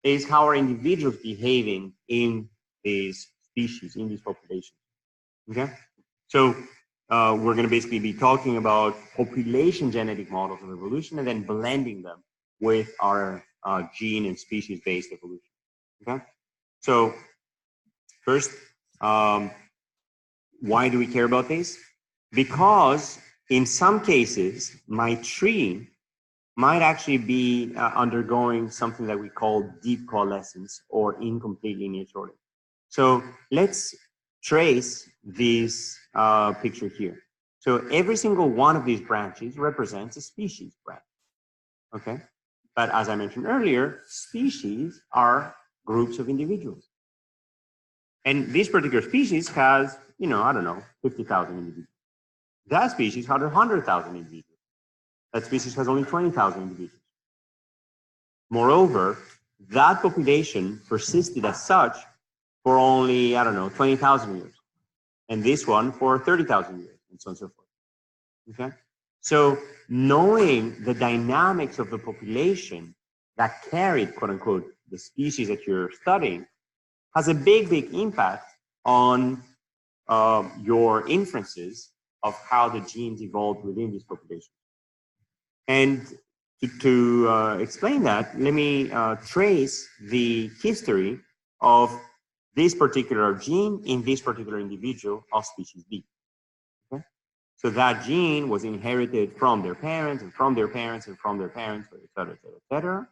is how are individuals behaving in these species, in these populations. Okay? So, we're going to basically be talking about population genetic models of evolution and then blending them with our gene and species-based evolution. Okay? So, first, why do we care about this? Because in some cases, my tree might actually be undergoing something that we call deep coalescence or incomplete lineage sorting. So, let's trace this picture here. So every single one of these branches represents a species branch, okay? But as I mentioned earlier, species are groups of individuals. And this particular species has, I don't know, 50,000 individuals. That species has 100,000 individuals. That species has only 20,000 individuals. Moreover, that population persisted as such for only, 20,000 years. And this one for 30,000 years, and so on and so forth. Okay? So knowing the dynamics of the population that carried, quote unquote, the species that you're studying has a big, big impact on your inferences of how the genes evolved within this population. And to explain that, let me trace the history of this particular gene in this particular individual of species B. So that gene was inherited from their parents and from their parents and from their parents, et cetera, et cetera, et cetera,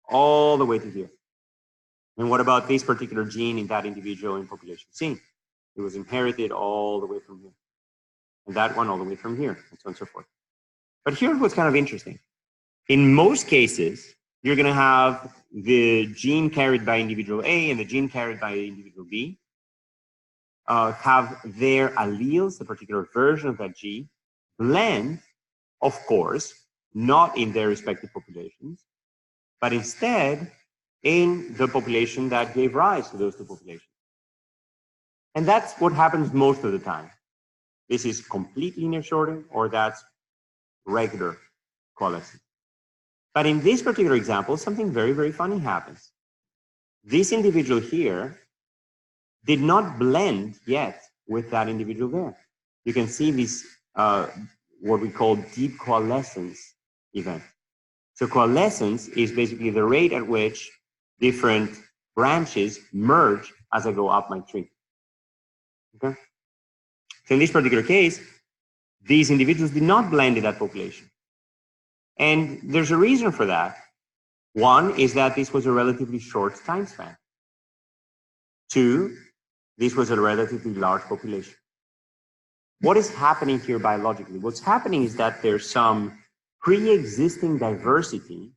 all the way to here. And what about this particular gene in that individual in population C? It was inherited all the way from here. And that one all the way from here, and so on and so forth. But here's what's kind of interesting. In most cases, you're going to have the gene carried by individual A and the gene carried by individual B have their alleles, the particular version of that gene, blend, of course, not in their respective populations, but instead in the population that gave rise to those two populations. And that's what happens most of the time. This is complete linear sorting, or that's regular coalescence. But in this particular example, something very, very funny happens. This individual here did not blend yet with that individual there. You can see this, what we call deep coalescence event. So coalescence is basically the rate at which different branches merge as I go up my tree. Okay? So in this particular case, these individuals did not blend in that population. And there's a reason for that. One is that this was a relatively short time span. Two, this was a relatively large population. What is happening here biologically? What's happening is that there's some pre-existing diversity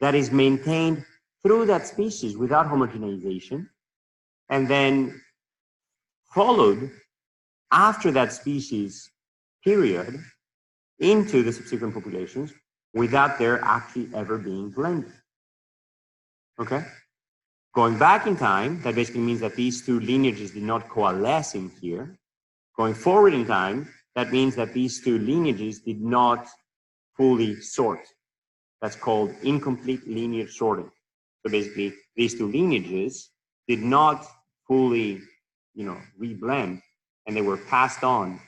that is maintained through that species without homogenization, and then followed after that species period into the subsequent populations without there actually ever being blended. Okay? Going back in time, that basically means that these two lineages did not coalesce in here. Going forward in time, that means that these two lineages did not fully sort. That's called incomplete lineage sorting. So basically, these two lineages did not fully, reblend, and they were passed on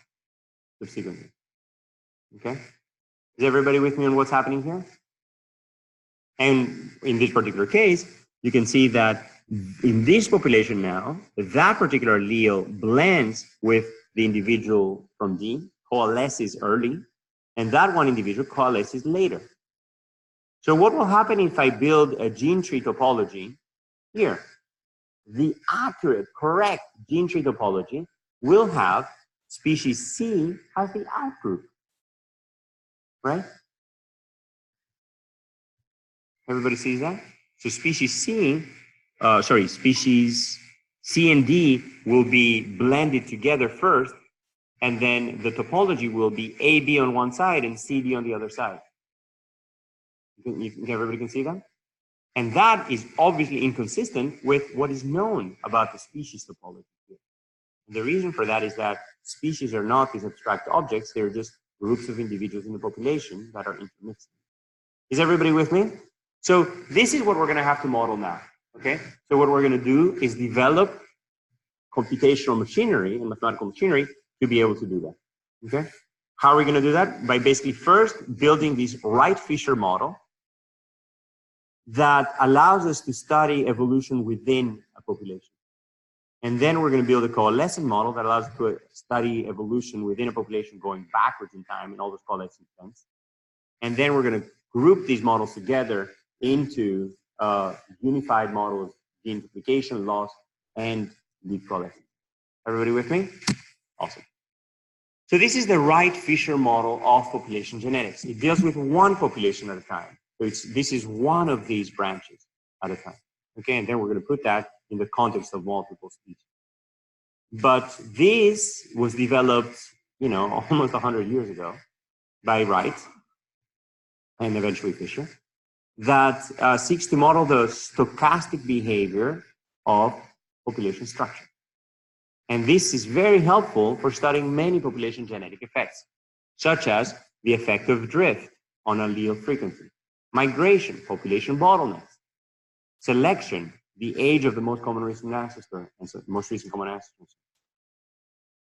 subsequently. Okay? Is everybody with me on what's happening here? And in this particular case, you can see that in this population now, that particular allele blends with the individual from D, coalesces early, and that one individual coalesces later. So what will happen if I build a gene tree topology here? The accurate, correct gene tree topology will have species C as the outgroup, right? Everybody sees that? So species C and D will be blended together first, and then the topology will be AB on one side and CD on the other side. Everybody can see that? And that is obviously inconsistent with what is known about the species topology here. And the reason for that is that species are not these abstract objects, they're just groups of individuals in the population that are intermixed. Is everybody with me? So this is what we're going to have to model now, okay? So what we're going to do is develop computational machinery and mathematical machinery to be able to do that, okay? How are we going to do that? By basically first building this Wright-Fischer model that allows us to study evolution within a population. And then we're going to build a coalescent model that allows us to study evolution within a population going backwards in time in all those coalescent events. And then we're going to group these models together into unified models, gene duplication, loss, and deep coalescence. Everybody with me? Awesome. So this is the Wright-Fischer model of population genetics. It deals with one population at a time. So this is one of these branches at a time. Okay, and then we're going to put that in the context of multiple species. But this was developed, almost 100 years ago by Wright and eventually Fischer, that seeks to model the stochastic behavior of population structure. And this is very helpful for studying many population genetic effects, such as the effect of drift on allele frequency, migration, population bottlenecks, selection, the age of the most common recent ancestor, and so most recent common ancestor.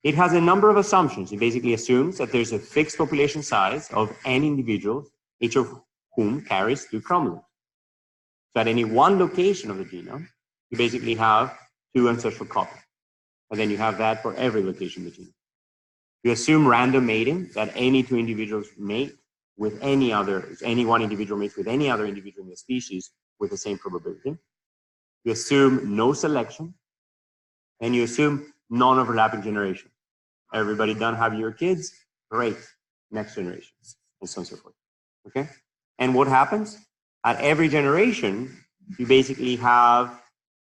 It has a number of assumptions. It basically assumes that there's a fixed population size of n individuals, each of whom carries 2 chromosomes. So at any one location of the genome, you basically have 2 ancestral copies. And then you have that for every location of the genome. You assume random mating, that any two individuals mate with any one individual mates with any other individual in the species with the same probability. You assume no selection, and you assume non-overlapping generation. Everybody done having your kids? Great, next generation, and so on and so forth, okay? And what happens? At every generation, you basically have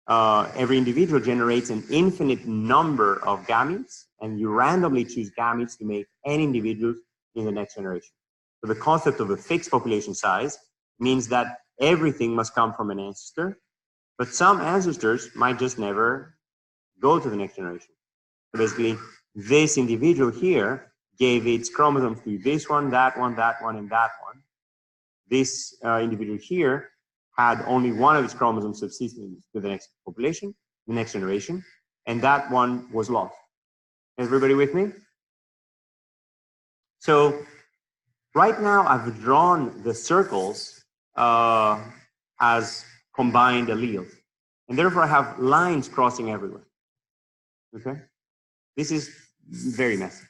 every individual generates an infinite number of gametes, and you randomly choose gametes to make n individuals in the next generation. So the concept of a fixed population size means that everything must come from an ancestor, but some ancestors might just never go to the next generation. So basically, this individual here gave its chromosomes to this one, that one, that one, and that one. This individual here had only one of its chromosomes subsisting to the next population, the next generation, and that one was lost. Everybody with me? So right now I've drawn the circles as combined alleles, and therefore I have lines crossing everywhere, okay? This is very messy.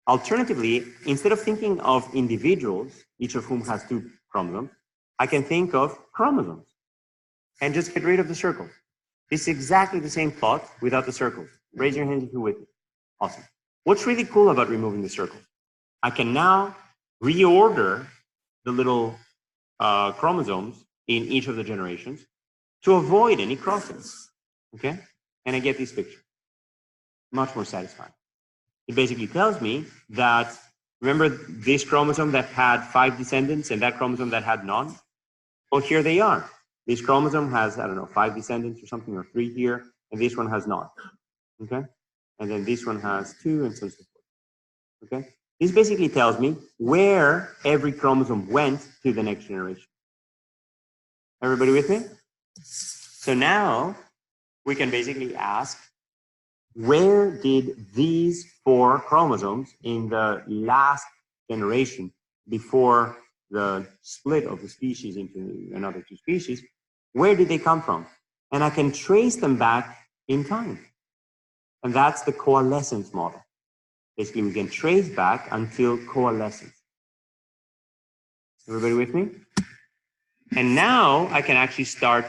Alternatively, instead of thinking of individuals, each of whom has two chromosomes, I can think of chromosomes and just get rid of the circle. It's exactly the same plot without the circle. Raise your hand if you're with me. Awesome. What's really cool about removing the circle? I can now reorder the little chromosomes in each of the generations to avoid any crossings, okay? And I get this picture. Much more satisfying. It basically tells me that, remember this chromosome that had 5 descendants and that chromosome that had none? Well, here they are. This chromosome has, I don't know, 5 descendants or something, or 3 here, and this one has none, okay? And then this one has 2 and so forth, okay? This basically tells me where every chromosome went to the next generation. Everybody with me? So now we can basically ask, where did these 4 chromosomes in the last generation before the split of the species into another 2 species, where did they come from? And I can trace them back in time. And that's the coalescence model. Basically, we can trace back until coalescence. Everybody with me? And now I can actually start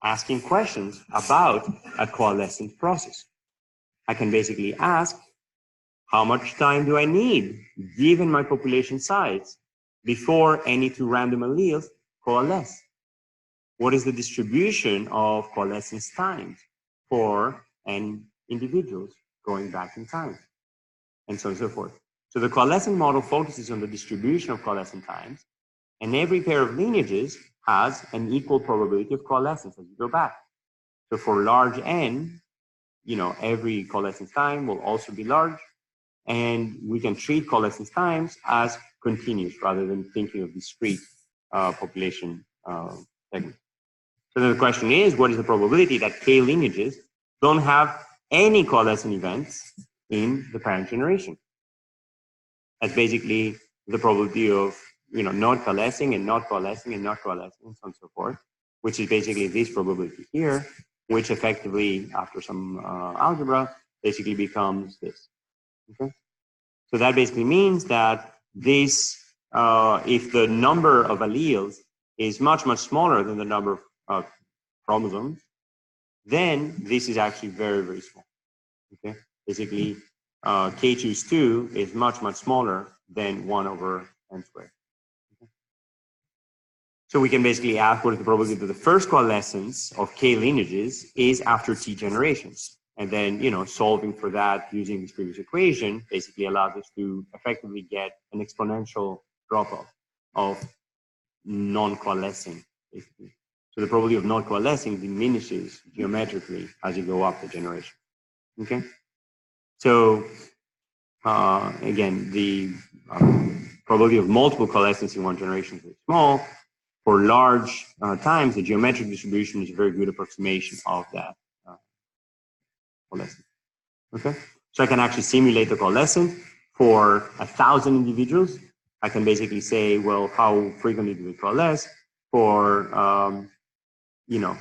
asking questions about a coalescence process. I can basically ask, how much time do I need, given my population size, before any 2 random alleles coalesce? What is the distribution of coalescence times for n individuals going back in time? And so on and so forth. So the coalescent model focuses on the distribution of coalescent times, and every pair of lineages has an equal probability of coalescence as you go back. So for large n, you know, every coalescence time will also be large, and we can treat coalescence times as continuous rather than thinking of discrete population segments. So then the question is, what is the probability that k lineages don't have any coalescent events in the parent generation? That's basically the probability of, you know, not coalescing and not coalescing and not coalescing and so on and so forth, which is basically this probability here, which effectively, after some algebra, basically becomes this, okay? So that basically means that this, if the number of alleles is much, much smaller than the number of chromosomes, then this is actually very, very small, okay? Basically, k choose 2 is much, much smaller than 1 over n squared. Okay? So we can basically ask what is the probability that the first coalescence of k lineages is after t generations. And then, you know, solving for that using this previous equation basically allows us to effectively get an exponential drop-off of non-coalescing, basically. So the probability of non-coalescing diminishes geometrically as you go up the generation, okay? So, again, the probability of multiple coalescence in one generation is very small. For large times, the geometric distribution is a very good approximation of that coalescence. Okay, so I can actually simulate the coalescence for 1,000 individuals. I can basically say, well, how frequently do they coalesce for, you know,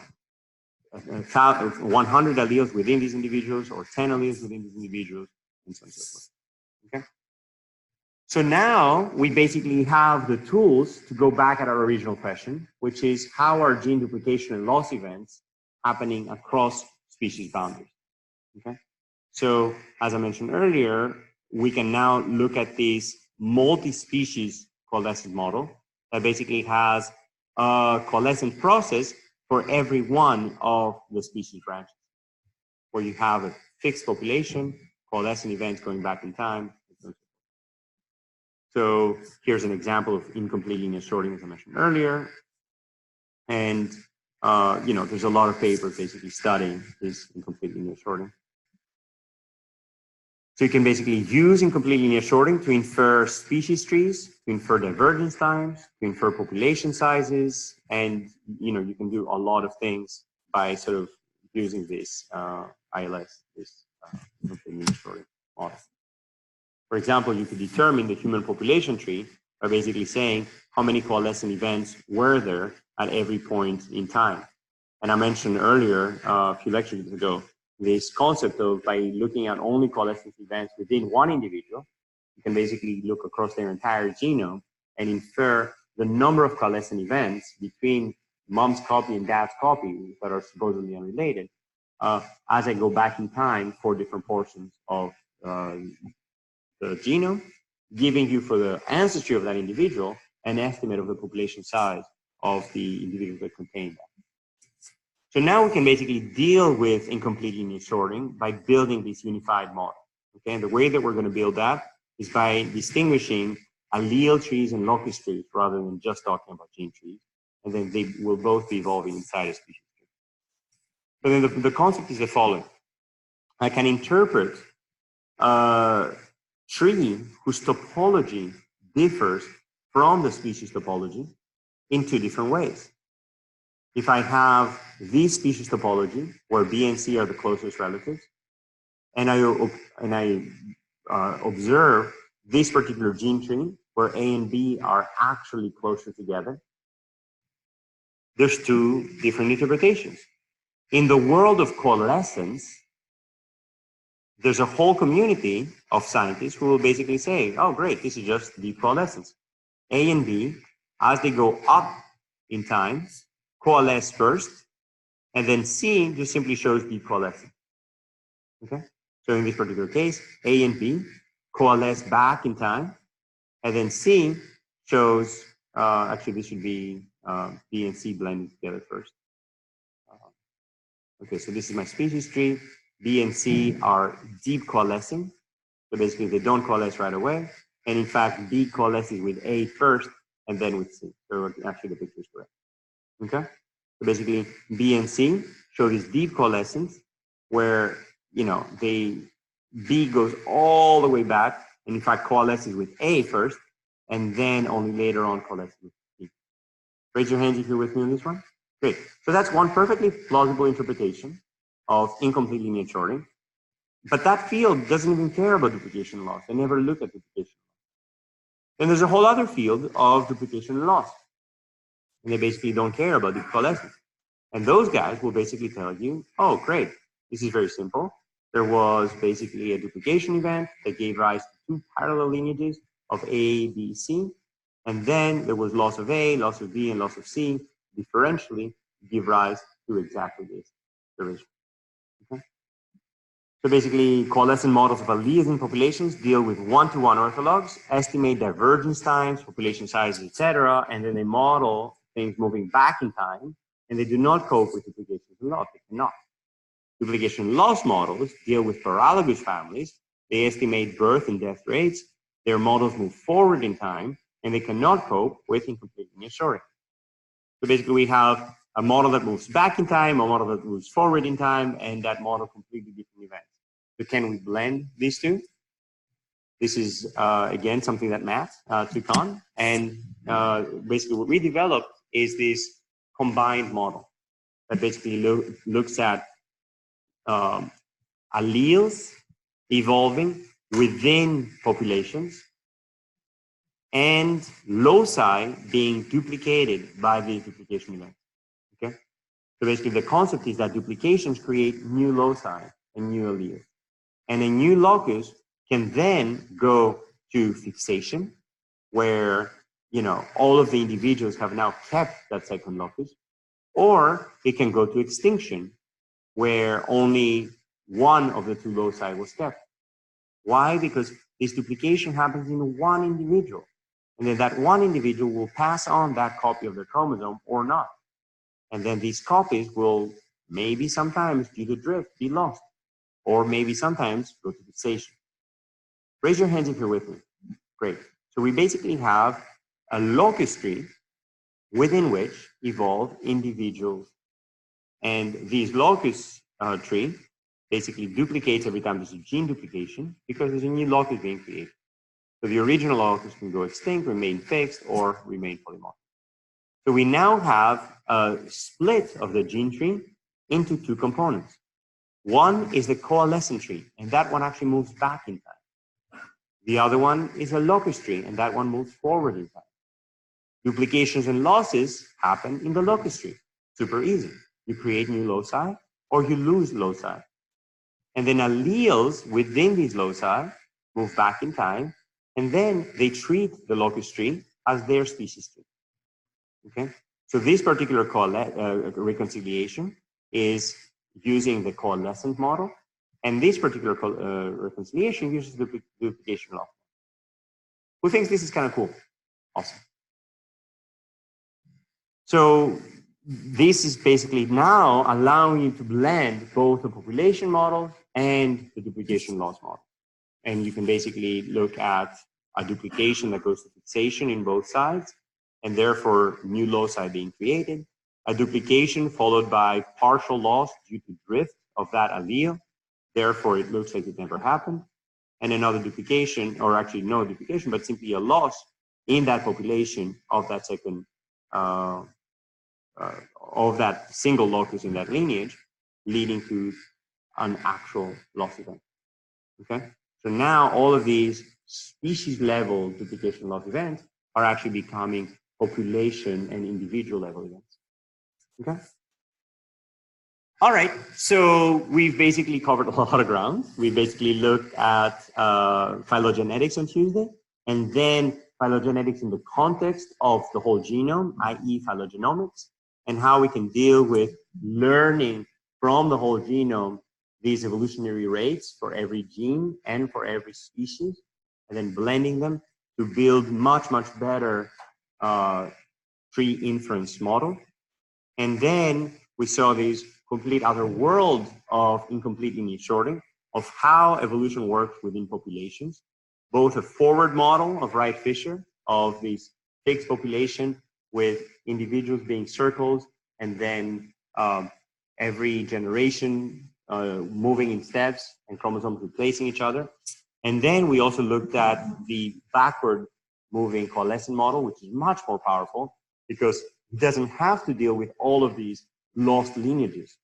100 alleles within these individuals or 10 alleles within these individuals, and so on and so forth. So now we basically have the tools to go back at our original question, which is how are gene duplication and loss events happening across species boundaries? Okay. So as I mentioned earlier, we can now look at this multi-species coalescent model that basically has a coalescent process for every one of the species branches, where you have a fixed population, coalescent events going back in time. So here's an example of incomplete linear sorting, as I mentioned earlier. And, you know, there's a lot of papers basically studying this incomplete linear sorting. So you can basically use incomplete linear sorting to infer species trees, to infer divergence times, to infer population sizes, and, you know, you can do a lot of things by sort of using this ILS, this incomplete linear sorting model. For example, you could determine the human population tree by basically saying how many coalescent events were there at every point in time. And I mentioned earlier, a few lectures ago, this concept of by looking at only coalescent events within one individual, you can basically look across their entire genome and infer the number of coalescent events between mom's copy and dad's copy that are supposedly unrelated as I go back in time for different portions of the genome, giving you for the ancestry of that individual an estimate of the population size of the individuals that contain that. So now we can basically deal with incomplete linear sorting by building this unified model. Okay, and the way that we're going to build that is by distinguishing allele trees and locus trees rather than just talking about gene trees, and then they will both be evolving inside a species tree. So then the concept is the following: I can interpret tree whose topology differs from the species topology in two different ways. If I have this species topology, where B and C are the closest relatives, and I observe this particular gene tree, where A and B are actually closer together, there's two different interpretations. In the world of coalescence, there's a whole community of scientists who will basically say, oh, great, this is just deep coalescence. A and B, as they go up in time, coalesce first, and then C just simply shows deep coalescence. Okay? So in this particular case, A and B coalesce back in time, and then C shows, actually this should be B and C blended together first. Okay, so this is my species tree. B and C are deep coalescing. So basically they don't coalesce right away. And in fact, B coalesces with A first and then with C. So actually the picture is correct. Okay? So basically B and C show this deep coalescence where, you know, B goes all the way back and in fact coalesces with A first and then only later on coalesces with C. Raise your hands if you're with me on this one. Great. So that's one perfectly plausible interpretation of incomplete linear sorting. But that field doesn't even care about duplication loss. They never look at duplication. Then there's a whole other field of duplication and loss. And they basically don't care about the coalescence. And those guys will basically tell you, oh, great, this is very simple. There was basically a duplication event that gave rise to two parallel lineages of A, B, C. And then there was loss of A, loss of B, and loss of C, differentially give rise to exactly this derivation. Okay? So basically, coalescent models of alleles in populations deal with one-to-one orthologs, estimate divergence times, population sizes, etc., and then they model things moving back in time, and they do not cope with duplication and loss. They cannot. Duplication loss models deal with paralogous families. They estimate birth and death rates. Their models move forward in time, and they cannot cope with incomplete linear sorting. So basically, we have a model that moves back in time, a model that moves forward in time, and that model completely different events. So can we blend these two? This is, again, something that Matt took on. And basically what we developed is this combined model that basically looks at alleles evolving within populations and loci being duplicated by these duplication events. Okay? So basically the concept is that duplications create new loci and new alleles. And a new locus can then go to fixation, where all of the individuals have now kept that second locus, or it can go to extinction, where only one of the two loci was kept. Why? Because this duplication happens in one individual, and then that one individual will pass on that copy of the chromosome or not. And then these copies will maybe sometimes, due to drift, be lost, or maybe sometimes go to fixation. Raise your hands if you're with me. Great. So we basically have a locus tree within which evolve individuals. And these locus tree basically duplicates every time there's a gene duplication because there's a new locus being created. So the original locus can go extinct, remain fixed, or remain polymorphic. So we now have a split of the gene tree into two components. One is the coalescent tree, and that one actually moves back in time. The other one is a locus tree, and that one moves forward in time. Duplications and losses happen in the locus tree. Super easy. You create new loci, or you lose loci. And then alleles within these loci move back in time, and then they treat the locus tree as their species tree. Okay? So this particular reconciliation is using the Coalescent model, and this particular reconciliation uses the duplication law. Who thinks this is kind of cool? Awesome. So this is basically now allowing you to blend both the population models and the duplication loss model. And you can basically look at a duplication that goes to fixation in both sides, and therefore new loci being created, a duplication followed by partial loss due to drift of that allele, therefore it looks like it never happened, and another duplication, or actually no duplication, but simply a loss in that population of that second, of that single locus in that lineage, leading to an actual loss event. Okay? So now all of these species level duplication loss events are actually becoming population and individual level events. Okay? All right, so we've basically covered a lot of ground. We basically looked at phylogenetics on Tuesday, and then phylogenetics in the context of the whole genome, i.e. phylogenomics, and how we can deal with learning from the whole genome these evolutionary rates for every gene and for every species, and then blending them to build much, much better tree inference model. And then we saw this complete other world of incomplete lineage sorting, of how evolution works within populations, both a forward model of Wright-Fischer, of this fixed population with individuals being circles, and then every generation moving in steps and chromosomes replacing each other. And then we also looked at the backward moving Coalescent model, which is much more powerful because it doesn't have to deal with all of these lost lineages.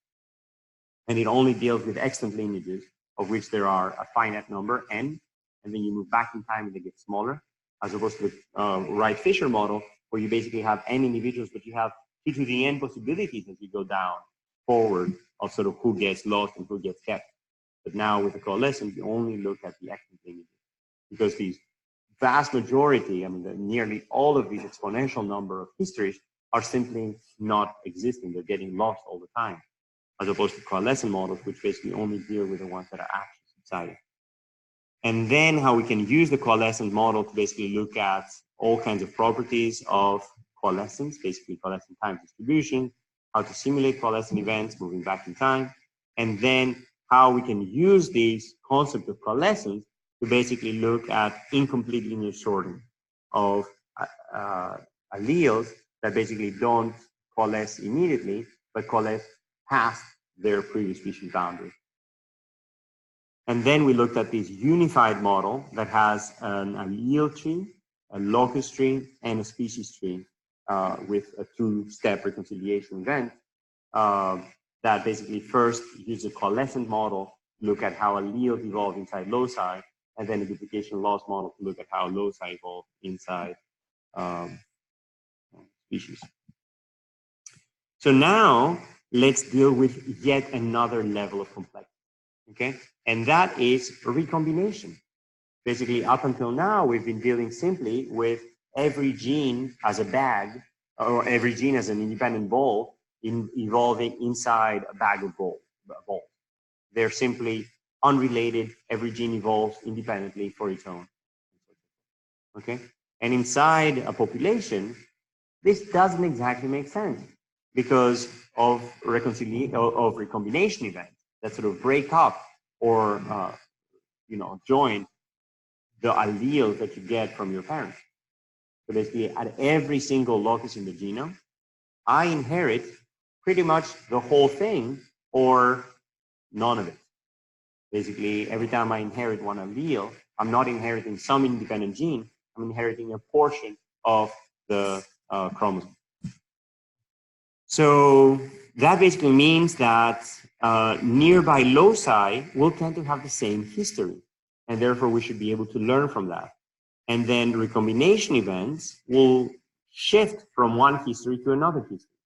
And it only deals with extant lineages, of which there are a finite number, n, and then you move back in time and they get smaller, as opposed to the Wright-Fischer model, where you basically have n individuals, but you have 2 to the n possibilities as you go down forward of sort of who gets lost and who gets kept. But now with the Coalescent, you only look at the extant lineages, because these vast majority, I mean, nearly all of these exponential number of histories are simply not existing. They're getting lost all the time, as opposed to Coalescent models, which basically only deal with the ones that are actually subsiding. And then how we can use the Coalescent model to basically look at all kinds of properties of coalescence, basically coalescent time distribution, how to simulate coalescent events moving back in time, and then how we can use these concepts of coalescence to basically look at incomplete lineage sorting of alleles that basically don't coalesce immediately, but coalesce past their previous species boundary. And then we looked at this unified model that has an allele tree, a locus tree, and a species tree with a 2-step reconciliation event that basically first uses a coalescent model to look at how alleles evolve inside loci, and then a duplication loss model to look at how loci evolve inside species. So now let's deal with yet another level of complexity, okay? And that is recombination. Basically, up until now, we've been dealing simply with every gene as a bag, or every gene as an independent ball evolving inside a bag of balls. They're simply unrelated. Every gene evolves independently for its own. Okay? And inside a population, this doesn't exactly make sense because of recombination events that sort of break up or join the alleles that you get from your parents. So basically, at every single locus in the genome, I inherit pretty much the whole thing or none of it. Basically, every time I inherit one allele, I'm not inheriting some independent gene, I'm inheriting a portion of the chromosome. So that basically means that nearby loci will tend to have the same history, and therefore we should be able to learn from that. And then recombination events will shift from one history to another history,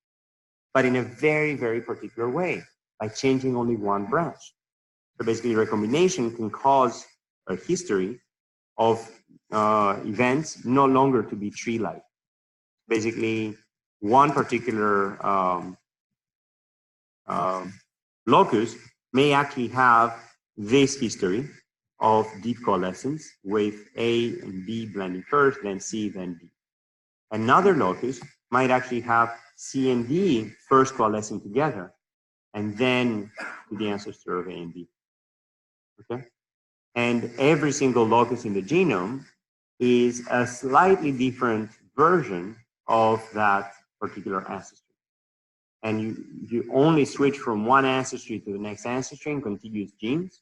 but in a very, very particular way, by changing only one branch. So basically, recombination can cause a history of events no longer to be tree-like. Basically, one particular locus may actually have this history of deep coalescence with A and B blending first, then C, then D. Another locus might actually have C and D first coalescing together, and then to the ancestor of A and B. Okay? And every single locus in the genome is a slightly different version of that particular ancestry. And you only switch from one ancestry to the next ancestry in contiguous genes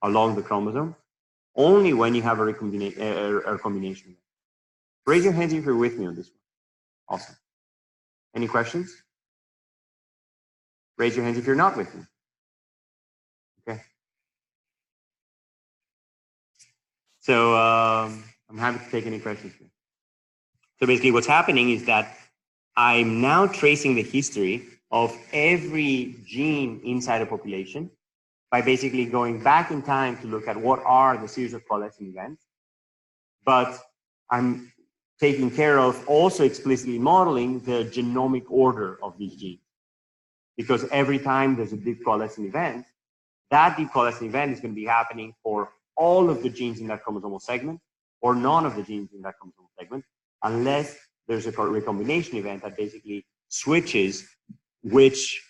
along the chromosome only when you have a recombination. Raise your hands if you're with me on this one. Awesome. Any questions? Raise your hands if you're not with me. Okay. So I'm happy to take any questions here. So basically what's happening is that I'm now tracing the history of every gene inside a population by basically going back in time to look at what are the series of coalescing events. But I'm taking care of also explicitly modeling the genomic order of these genes. Because every time there's a deep coalescing event, that deep coalescing event is going to be happening for all of the genes in that chromosomal segment or none of the genes in that chromosomal segment, unless there's a recombination event that basically switches which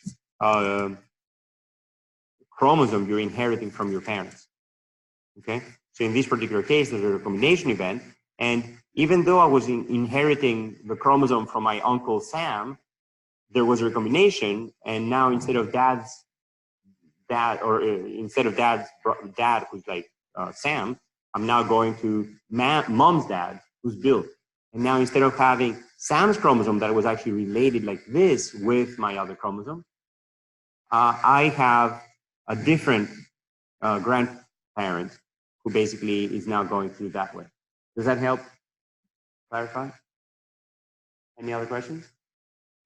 chromosome you're inheriting from your parents. Okay? So in this particular case, there's a recombination event. And even though I was inheriting the chromosome from my uncle Sam, there was a recombination. And now instead of dad's dad, or instead of dad's dad, who's like Sam, I'm now going to mom's dad, who's Bill. And now instead of having Sam's chromosome that was actually related like this with my other chromosome, I have a different grandparent who basically is now going through that way. Does that help clarify? Any other questions?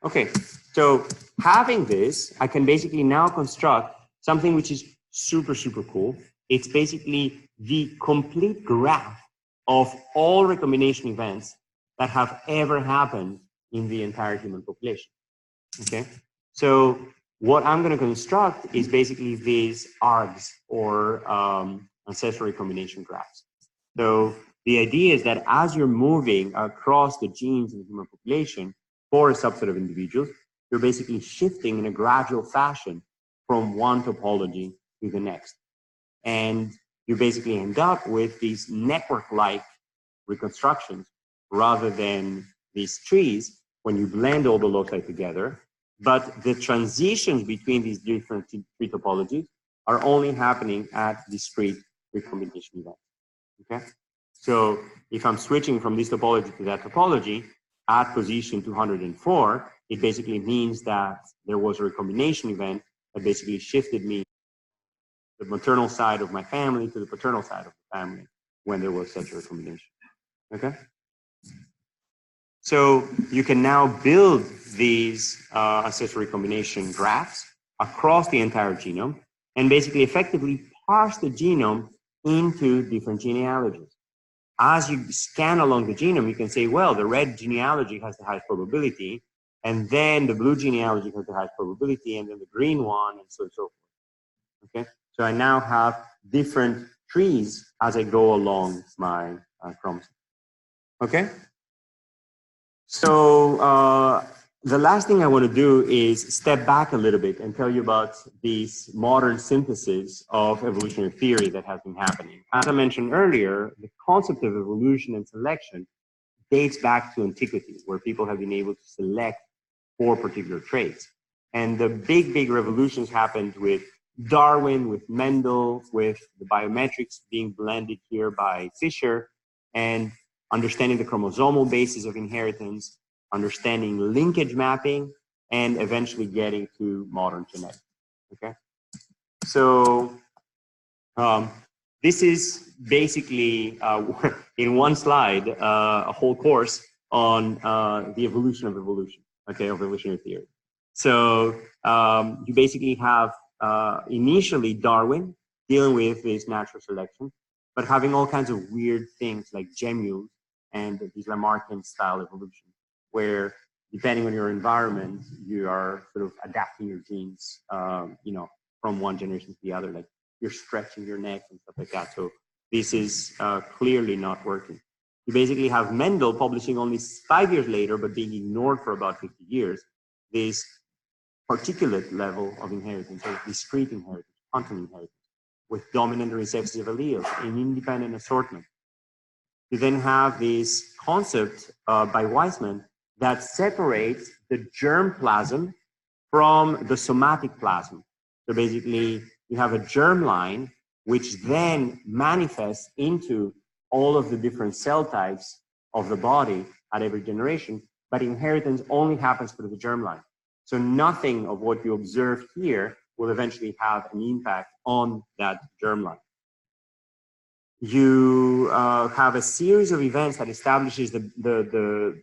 Okay, so having this, I can basically now construct something which is super, super cool. It's basically the complete graph of all recombination events that have ever happened in the entire human population. Okay, so what I'm going to construct is basically these ARGs, or ancestral recombination graphs. So the idea is that as you're moving across the genes in the human population for a subset of individuals, you're basically shifting in a gradual fashion from one topology to the next. And you basically end up with these network-like reconstructions rather than these trees when you blend all the loci together. But the transitions between these different tree topologies are only happening at discrete recombination events. Okay? So if I'm switching from this topology to that topology at position 204, it basically means that there was a recombination event that basically shifted me the maternal side of my family to the paternal side of the family when there was such a recombination. Okay? So you can now build these ancestral recombination graphs across the entire genome and basically effectively parse the genome into different genealogies. as you scan along the genome, you can say, well, the red genealogy has the highest probability, and then the blue genealogy has the highest probability, and then the green one, and so forth. Okay, so I now have different trees as I go along my chromosome. Okay, so the last thing I want to do is step back a little bit and tell you about this modern synthesis of evolutionary theory that has been happening. As I mentioned earlier, the concept of evolution and selection dates back to antiquity, where people have been able to select for particular traits. And the big revolutions happened with Darwin, with Mendel, with the biometrics being blended here by Fischer, and understanding the chromosomal basis of inheritance, understanding linkage mapping, and eventually getting to modern genetics. Okay, so this is basically in one slide a whole course on the evolution of evolution. Okay, of evolutionary theory. So you basically have initially Darwin dealing with this natural selection, but having all kinds of weird things like gemmules and these Lamarckian style evolution, where depending on your environment, you are sort of adapting your genes, you know, from one generation to the other, like you're stretching your neck and stuff like that. So this is clearly not working. You basically have Mendel publishing only 5 years later, but being ignored for about 50 years, this particulate level of inheritance, or discrete inheritance, quantum inheritance, with dominant and recessive alleles in independent assortment. You then have this concept by Weismann that separates the germ plasm from the somatic plasm. So basically, you have a germ line, which then manifests into all of the different cell types of the body at every generation, but inheritance only happens through the germline. So nothing of what you observe here will eventually have an impact on that germline. You have a series of events that establishes the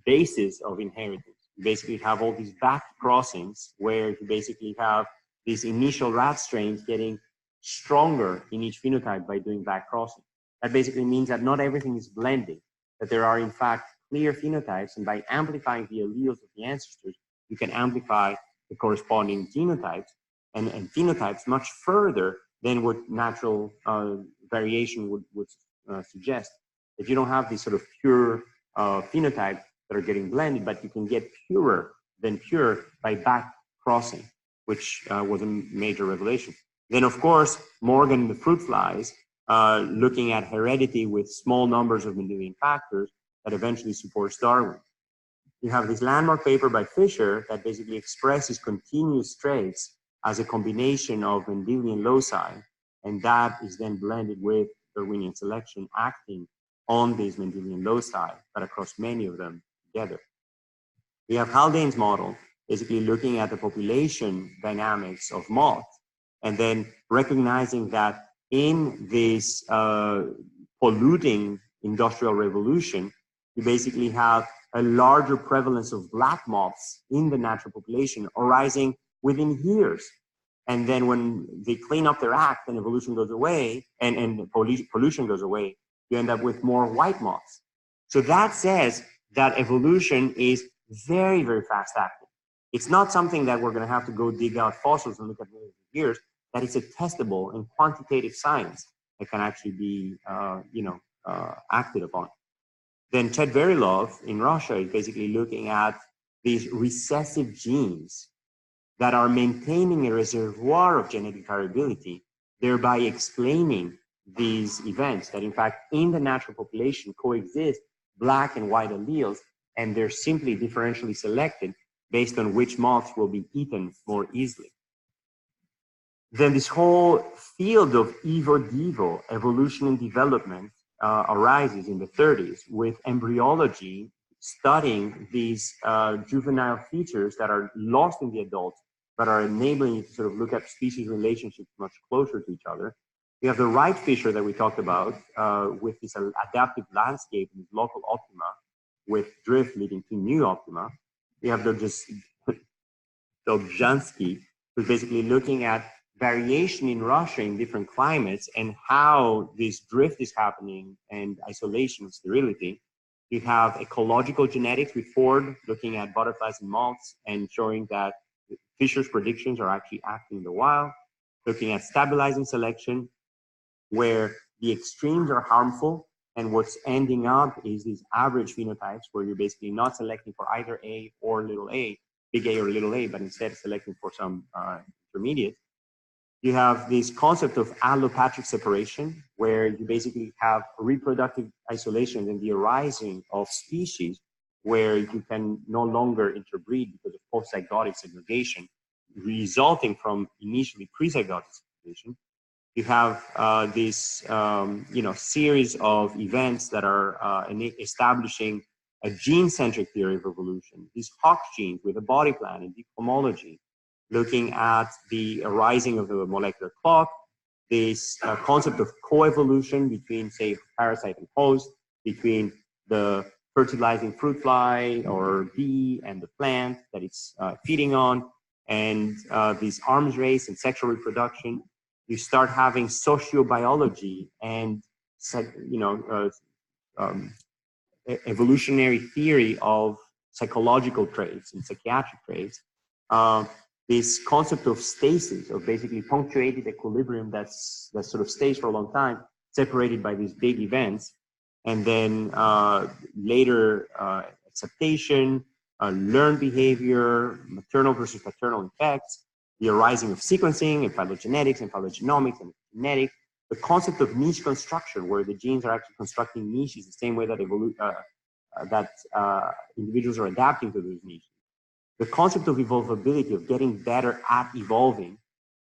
basis of inheritance. You basically have all these back crossings where you basically have these initial rat strains getting stronger in each phenotype by doing back crossing. That basically means that not everything is blending, that there are in fact clear phenotypes, and by amplifying the alleles of the ancestors, you can amplify the corresponding genotypes and phenotypes much further than what natural variation would suggest. That you don't have these sort of pure phenotypes that are getting blended, but you can get purer than pure by back crossing, which was a major revelation. Then, of course, Morgan and the fruit flies, looking at heredity with small numbers of Mendelian factors that eventually supports Darwin. You have this landmark paper by Fischer that basically expresses continuous traits as a combination of Mendelian loci, and that is then blended with Darwinian selection acting on these Mendelian loci, but across many of them together. We have Haldane's model, basically looking at the population dynamics of moths, and then recognizing that in this polluting industrial revolution, you basically have a larger prevalence of black moths in the natural population arising within years. And then when they clean up their act and evolution goes away and pollution goes away, you end up with more white moths. So that says that evolution is very, very fast acting. It's not something that we're going to have to go dig out fossils and look at millions of years, that it's a testable and quantitative science that can actually be, acted upon. Then Ted Verilov in Russia is basically looking at these recessive genes that are maintaining a reservoir of genetic variability, thereby explaining these events that in fact in the natural population coexist black and white alleles, and they're simply differentially selected based on which moths will be eaten more easily. Then this whole field of evo-devo, evolution and development, arises in the 30s with embryology studying these juvenile features that are lost in the adult, but are enabling you to sort of look at species relationships much closer to each other. We have the Wright-Fischer that we talked about with this adaptive landscape and local optima with drift leading to new optima. We have Dobzhansky, who's basically looking at variation in Russia in different climates and how this drift is happening and isolation of sterility. You have ecological genetics with Ford looking at butterflies and moths and showing that Fisher's predictions are actually acting in the wild, looking at stabilizing selection, where the extremes are harmful, and what's ending up is these average phenotypes where you're basically not selecting for either A or little a, big A or little a, but instead selecting for some intermediate. You have this concept of allopatric separation, where you basically have reproductive isolation and the arising of species where you can no longer interbreed because of post-zygotic segregation, resulting from initially pre-zygotic segregation. You have this series of events that are establishing a gene-centric theory of evolution. These Hox genes with a body plan and deep homology, looking at the arising of the molecular clock, this concept of coevolution between, say, parasite and host, between the fertilizing fruit fly or bee and the plant that it's feeding on, and this arms race and sexual reproduction. You start having sociobiology and evolutionary theory of psychological traits and psychiatric traits. This concept of stasis, of basically punctuated equilibrium that sort of stays for a long time, separated by these big events, and then later acceptation, learned behavior, maternal versus paternal effects, the arising of sequencing and phylogenetics and phylogenomics and genetics, the concept of niche construction, where the genes are actually constructing niches the same way that individuals are adapting to those niches. The concept of evolvability, of getting better at evolving,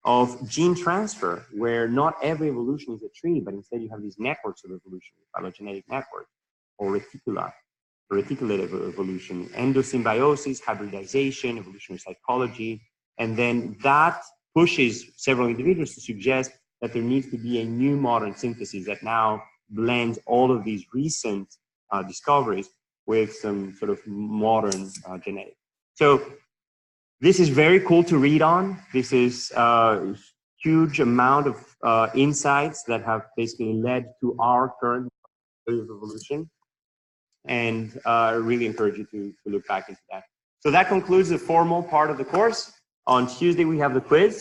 of gene transfer, where not every evolution is a tree, but instead you have these networks of evolution, phylogenetic networks, or reticulated evolution, endosymbiosis, hybridization, evolutionary psychology, and then that pushes several individuals to suggest that there needs to be a new modern synthesis that now blends all of these recent discoveries with some sort of modern genetics. So this is very cool to read on. This is a huge amount of insights that have basically led to our current theory of evolution. And I really encourage you to look back into that. So that concludes the formal part of the course. On Tuesday, we have the quiz.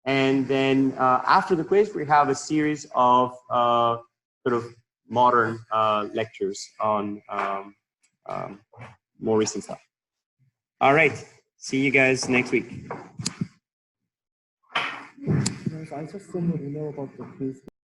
And then after the quiz, we have a series of sort of modern lectures on more recent stuff. All right. See you guys next week. I just want to know about the quiz.